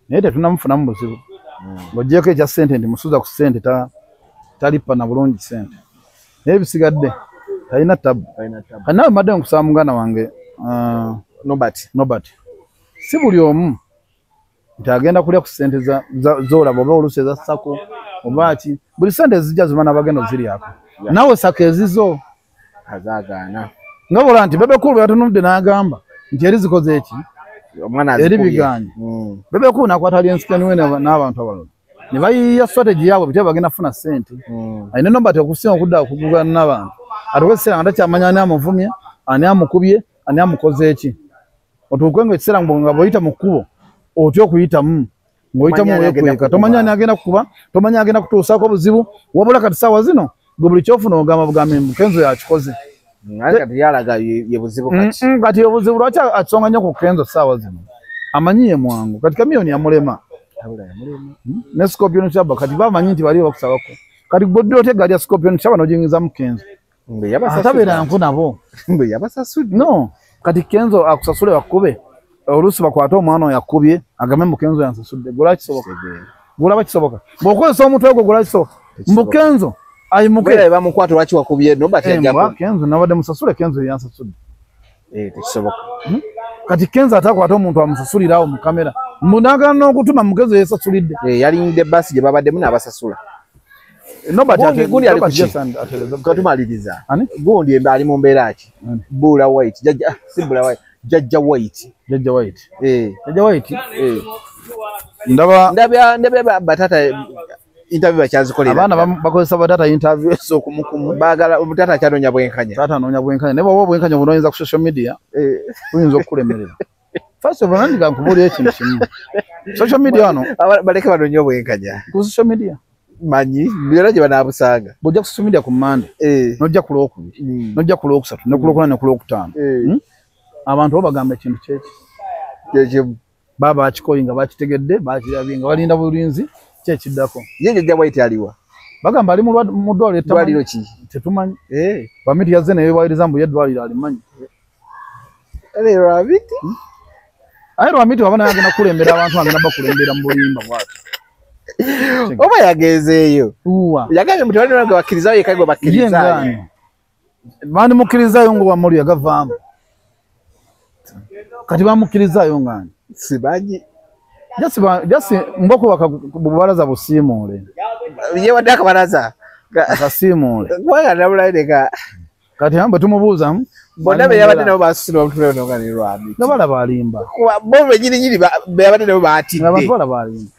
naye tetunamufunamu buzibu ng'oggyeko ekya ssente nti Musuuza ku ssente talipa na bulungi ssente naye bisigadde talina tabu kati nawe mbadde nkusaba muganda wange Nobert si buli omu nti agenda kulya ku ssente z'olaba oba oluusi eza Sako oba ki buli ssente ezijja ziba n'abagendo ziryako nawe Sako ezizo azagaana nga bola nti Bebekulu yatunudde n'agamba nti eri zikoze eki eri biganye Bebekulu n'akwata alyensikeni we n'abantu abalala ne bayiiya strategy yaabwe bitya bagenda kufuna ssente alina Nobert okusinga okudda okugugana n'abantu ate ekiseera nga takyamanya ani amuvumye ani amukubye ani amukoze eki otuuke nga ekiseera nga bw'oyita mu kkubo otya okuyitamu ng'oyitamu weekweka tomanya ani agenda kukuba tomanya agenda kutuusaako buzibu wabula kati ssaawa zino buli kyofuna ogamba bugambe Kenzo yakikoze kati yalaga ye buzibu kati kati obuzibu lwaki atsonga nnyo ku Kenzo ssaawa zino amanyiye mwangu kati kamiyoni yamulema ne Scorpion Chaba kati bamanyi nti bali bakusabako kati bodde otegali ya Scorpion Chaba nojingiza mu Kenzo atabeera nku nabo yabasasudde no kati Kenzo akusasule bakube olusi bakwata omwana yakubye agambe mu Kenzo yansasudde gula kisoboka bwokozesa omutwe ogwo gula kisoboka mu Kenzo ayimuke bamukwata lwaki wakubye nobati yajjako Kenzo nabadde musasule Kenzo yansasudde tekisoboka kati Kenzo atakwata omuntu amusasulirawo mu kamera munagala n'okutuma mu Kenzo yesasulidde yalinde basi gye babaddemu n'abasasula gundi ali kuki katumaliriza gundi ali mu mbeera ki Bula White si Bula White Jajja White ndaba batata interview bakyazikolera abaana bakozesa batata interview okumukumu baagala omutata akyanonya bwenkanya tata anonya bwenkanya ne bw'oba bwenkanya bunoyinza ku social media tuyinza okulemerera first of all nandi gankubulira ekintu kimu social media ano baleke banonye obwenkanya ku social media manyi byera gye banaabusanga bw'ojja ku social media ku Mande n'ojja ku Lwokubiri n'ojja ku Lwokusatu ne ku Lwokuna ne ku Lwokutaano abantu bo bagamba ekintu kyekimu baba akikoyi nga bakitegedde bakirabye nga balinda bulinzi kyekiddako ye Jajja White aliwa bagamba ali mu ddwaliro ki tetumanyi bamiti yazze naye bawiriza mbu yeddwaliro alimanyi aye Lwamiti wabana yagenda kulembera abantu agenda bakulembera mu bulimba bwati oba yagezeeyo yagambye muti bali nabwe bakkirizayo yekagwe bakkirizayo bandi mukkirizayo ngo wamuli yagavaamu kati bamukkirizayo ngani sibanyi jasi mbokubaka bubalaza busiimuule ye wadde akabalaza akasiimuule waganabulaireka kati ambe tumubuuzamu bonna beyabadde nabo basusula omutwe onongani Lwamiti nga balaba alimba bo benyininyini beyabadde nabo batidde abantu balaba alimba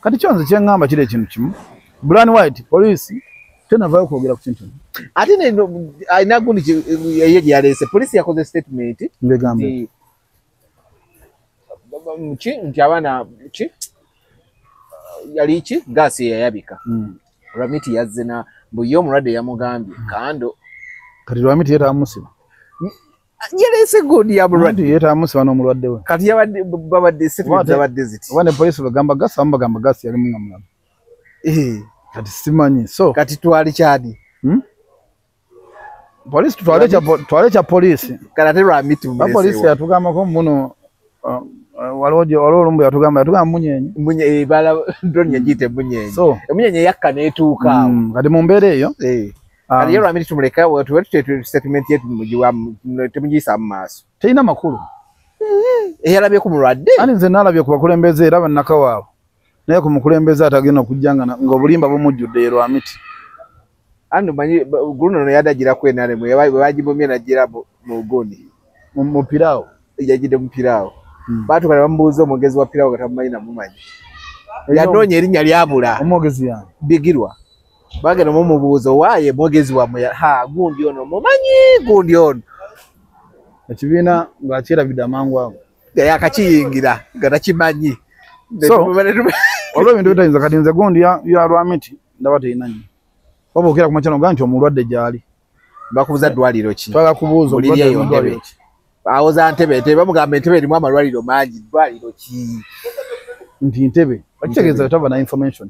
kati kyonze kyeŋŋamba kiri ekintu kimu Bula White poliisi tenavaayo kwogera ku kintu ate alina gundi ye gye yaleese poliisi yakoze statement ngegambe nti abaana ki yali ki gaasi yayabika Lwamiti yazze na mbuye omulwadde yamugambye kando kati Lwamiti yetamusiba yaleese gundi ya mulwadde yetamusiba n'omulwadde we kati babadde statement zabadde ziti wane poliisi bagamba gaasi amu bagamba gaasi yali mungamulamu kati simanyi so kati twali kyani poliisi twale kya poliisi kati ate Lwamiti poliisi yatugambako muno waliwo olumbu yatugamba munyenyi drone yagiyita emunyenyi so emunyenyi yakka n'etuuka kati mu mbeera eyo kati ye Lwamiti tumuleka statement yetu temugiyisa mu maaso terina makulu eyalabye ku mulwadde ani nze naalabye ku bakulembeze era bannaka waabwe naye ku mukulembeze atagenda okujja ng'obulimba bumujjudde ye Lwamiti andi omanyi guno ono yadagira ku NRM bwe bagibumye nagira mu guni mu piraawo yagidde mu piraawo baatuka ne bamubuuza omwogezi wa piraawo gatamumanyi namumanyi yanoonya erinnya lyabula omwogezi yange Bigirwa bagenda mumubuuza waaye mwogezi wammwe gundi ono mumanyi gundi ono ekibiina ng'akyerabidde amangu ago yakakiyingira nga takimanyi olwo ebintu bitayinza kati nze gundi ya Lwamiti ndaba terina nnyo oba okira ku makyano ga nti omulwadde gy'ali bakubuza ddwaliro ki twala kubuuza olulyeyo awo za Ntebe bamugamba Entebbe erimu amalwaliro mangi ddwaliro ki nti Ntebbe okitegeeza tava na information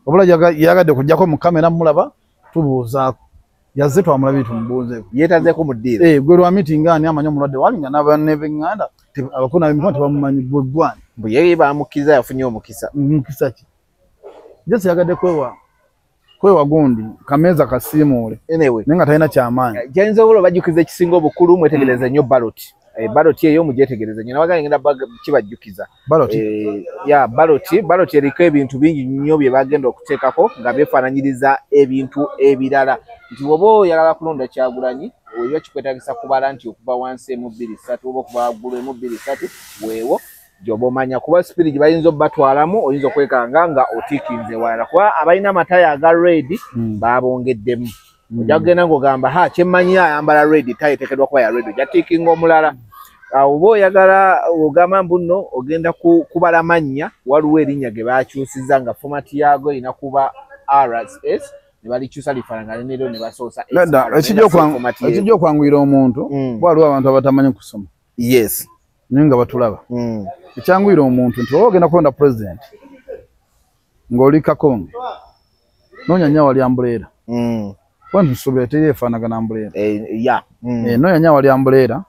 obula yagadde kujjako mu kamera mulaba tubuuzaako yazze twamulabye tumubuuzeeko yeetazeeko mu ddiiro gwe Lwamiti ngaani amanyi omulwadde walinga n'abanne b'eŋŋanda abakulu n'ab'emikono tebamumanyi gwe gwani mbu ye bamukkiriza yafunye omukisa ki jesi yagadde kwewa gundi kameeza kasiimuule naye nga talina kyamaanyi gyayinza obula bajjukiza ekisinga obukulu mwetegereza nnyo baloti eyo mugyetegereza nnyo nabaga ngenda kibajjukiza baloti eriko ebintu bingi nnyo bye bagenda okuteekako nga beefaananyiriza ebintu ebirala nti oba oyagala kulonda Kyagulanyi oyo kikwetagisa kubala nti okuva wansi 1 2 3 oba okuva waggulu 1 2 3 weewo gyoba omanya kuba sipiri gye bayinza obatwalamu oyinza okwekanga nga otiikinze walala kuba abalina amataya aga red babongeddemu ojja kugenda ng'ogamba kyemmanyi ayambala red tayi eteekeddwa kuba ya red ojja tiikinga omulala awo oba oyagala ogamba mbuno ogenda kubala mannya waliwo erinnya ge bakyusizza nga fomati yaago erina kuba RSS ne balikyusa lifaanana ne leero ne basoosa ekijja okwanguyira omuntu waliwo abantu abatamanyi kusoma yes naye nga batulaba ekyanguyira omuntu nti oba ogenda kulonda president ng'oli Kakonge noonya nnyo wali ambuleera wanti nsuubira teri efaanagana ambuleera noonya nnyo wali ambuleera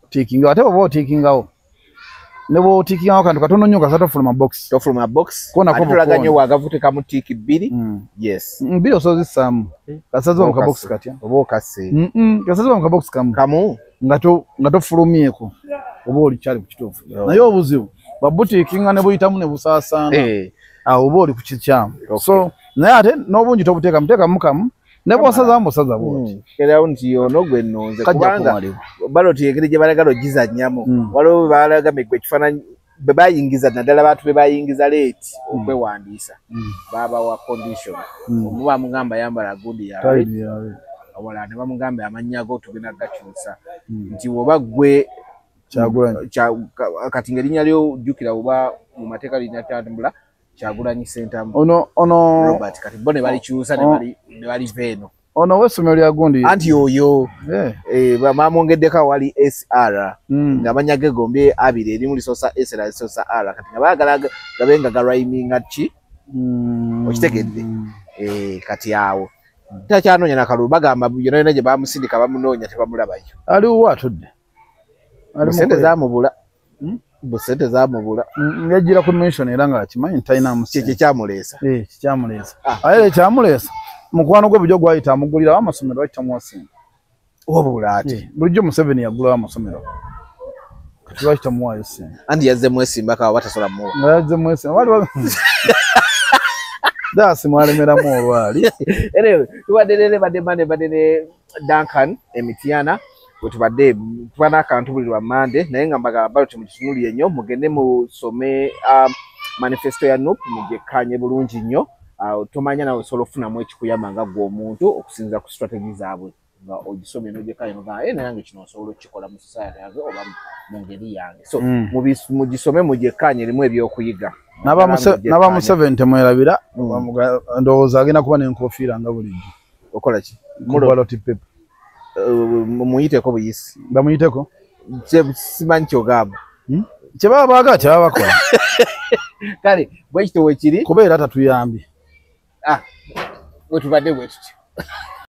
otiikingawo ate oba otiikingawo ne bw'otiikingawo kantu katono nnyo kasatu tofuluma box tulaga nnyo waagavuti kamu tiiki 2 yes 2 osozisaamu kasaziba mu kabox katya oba okase kasaziba mu kabox kamu nga tofulumyeko oba olikyali ku kituufu naye obuzibu babutiikinga ne buyitamu ne busaasaana awo oba oli ku kikyamu so naye ate n'obungi tobuteekamu teekamu kamu ne bw'osazaamu osaza bwoti erawo nti ono gwe nnonze kubanga baloti engeri gye balagala ogizannyamu waliwo bwe balagame gwe ekifaananyi bwe bayingiza naddala bantu be bayingiza leeti okwewandiisa baabawa condition omu bamugamba yambala gundi yawe wala ne bamugamba amannya go tugenda gakyusa nti woba ggwe kati ng'erinnya ly'ojjukira oba mu mateeka lirina kyatambula Kyagulanyi Sentamu ono Robert kati bo ne balikyusa ne baliva eno ono w'essomero lya gundi anti oyo bamwongeddeko wali SR ng'amannya ge gombi abiri erimu lisoosa S era lisoosa R kati nga baagala gabe nga garaiminga ki okitegedde kati awo takyanoonya nakalulu bagamba yonayona gye bamusindika bamunoonya tebamulabayo aliwo atudde sente zamubula busente zamubula ngejjira ku mention era nga kimanyi talina musiki kyamuleesa kikyamuleesa aye kyamuleesa mukwano gwe bujjo gwayita amugulira amasomero ayitamu asinga obula ati bulijjo Museveni yagula amasomero twayitamu ayo singa andi yazze mwesimba kawa batasola muwa yazze mwesimba wali dasi mwalemeramu olwali anyway tubadde badde Duncan Emitiana tubadde tubana akantu buli lwa Monday naye nga mbagamba baloti mukitunulire nnyo mugende musome manifesto ya NUP mugyekkaanye bulungi nnyo tomanya nawe osobola okufunamu ekikuyamba nga gwe omuntu okusinziira ku strategy zaabwe nga ogisomye n'ogyekkaanye nogaa nayange kino osobola okukikola mu society yange oba mu ngeri yange so mugisome mugyekkaanye erimu ebyokuyiga n'aba Museveni temwerabira ndowooza agenda kuba n'enkofiira nga bulijjo okola ki baloti pepa muyiteko buyisi bamuyiteko simanyi kyogamba kye baba baagala kye baba bakola kale bwekito weekiri kubeera tatuyambye bwe tubadde bwe tutyo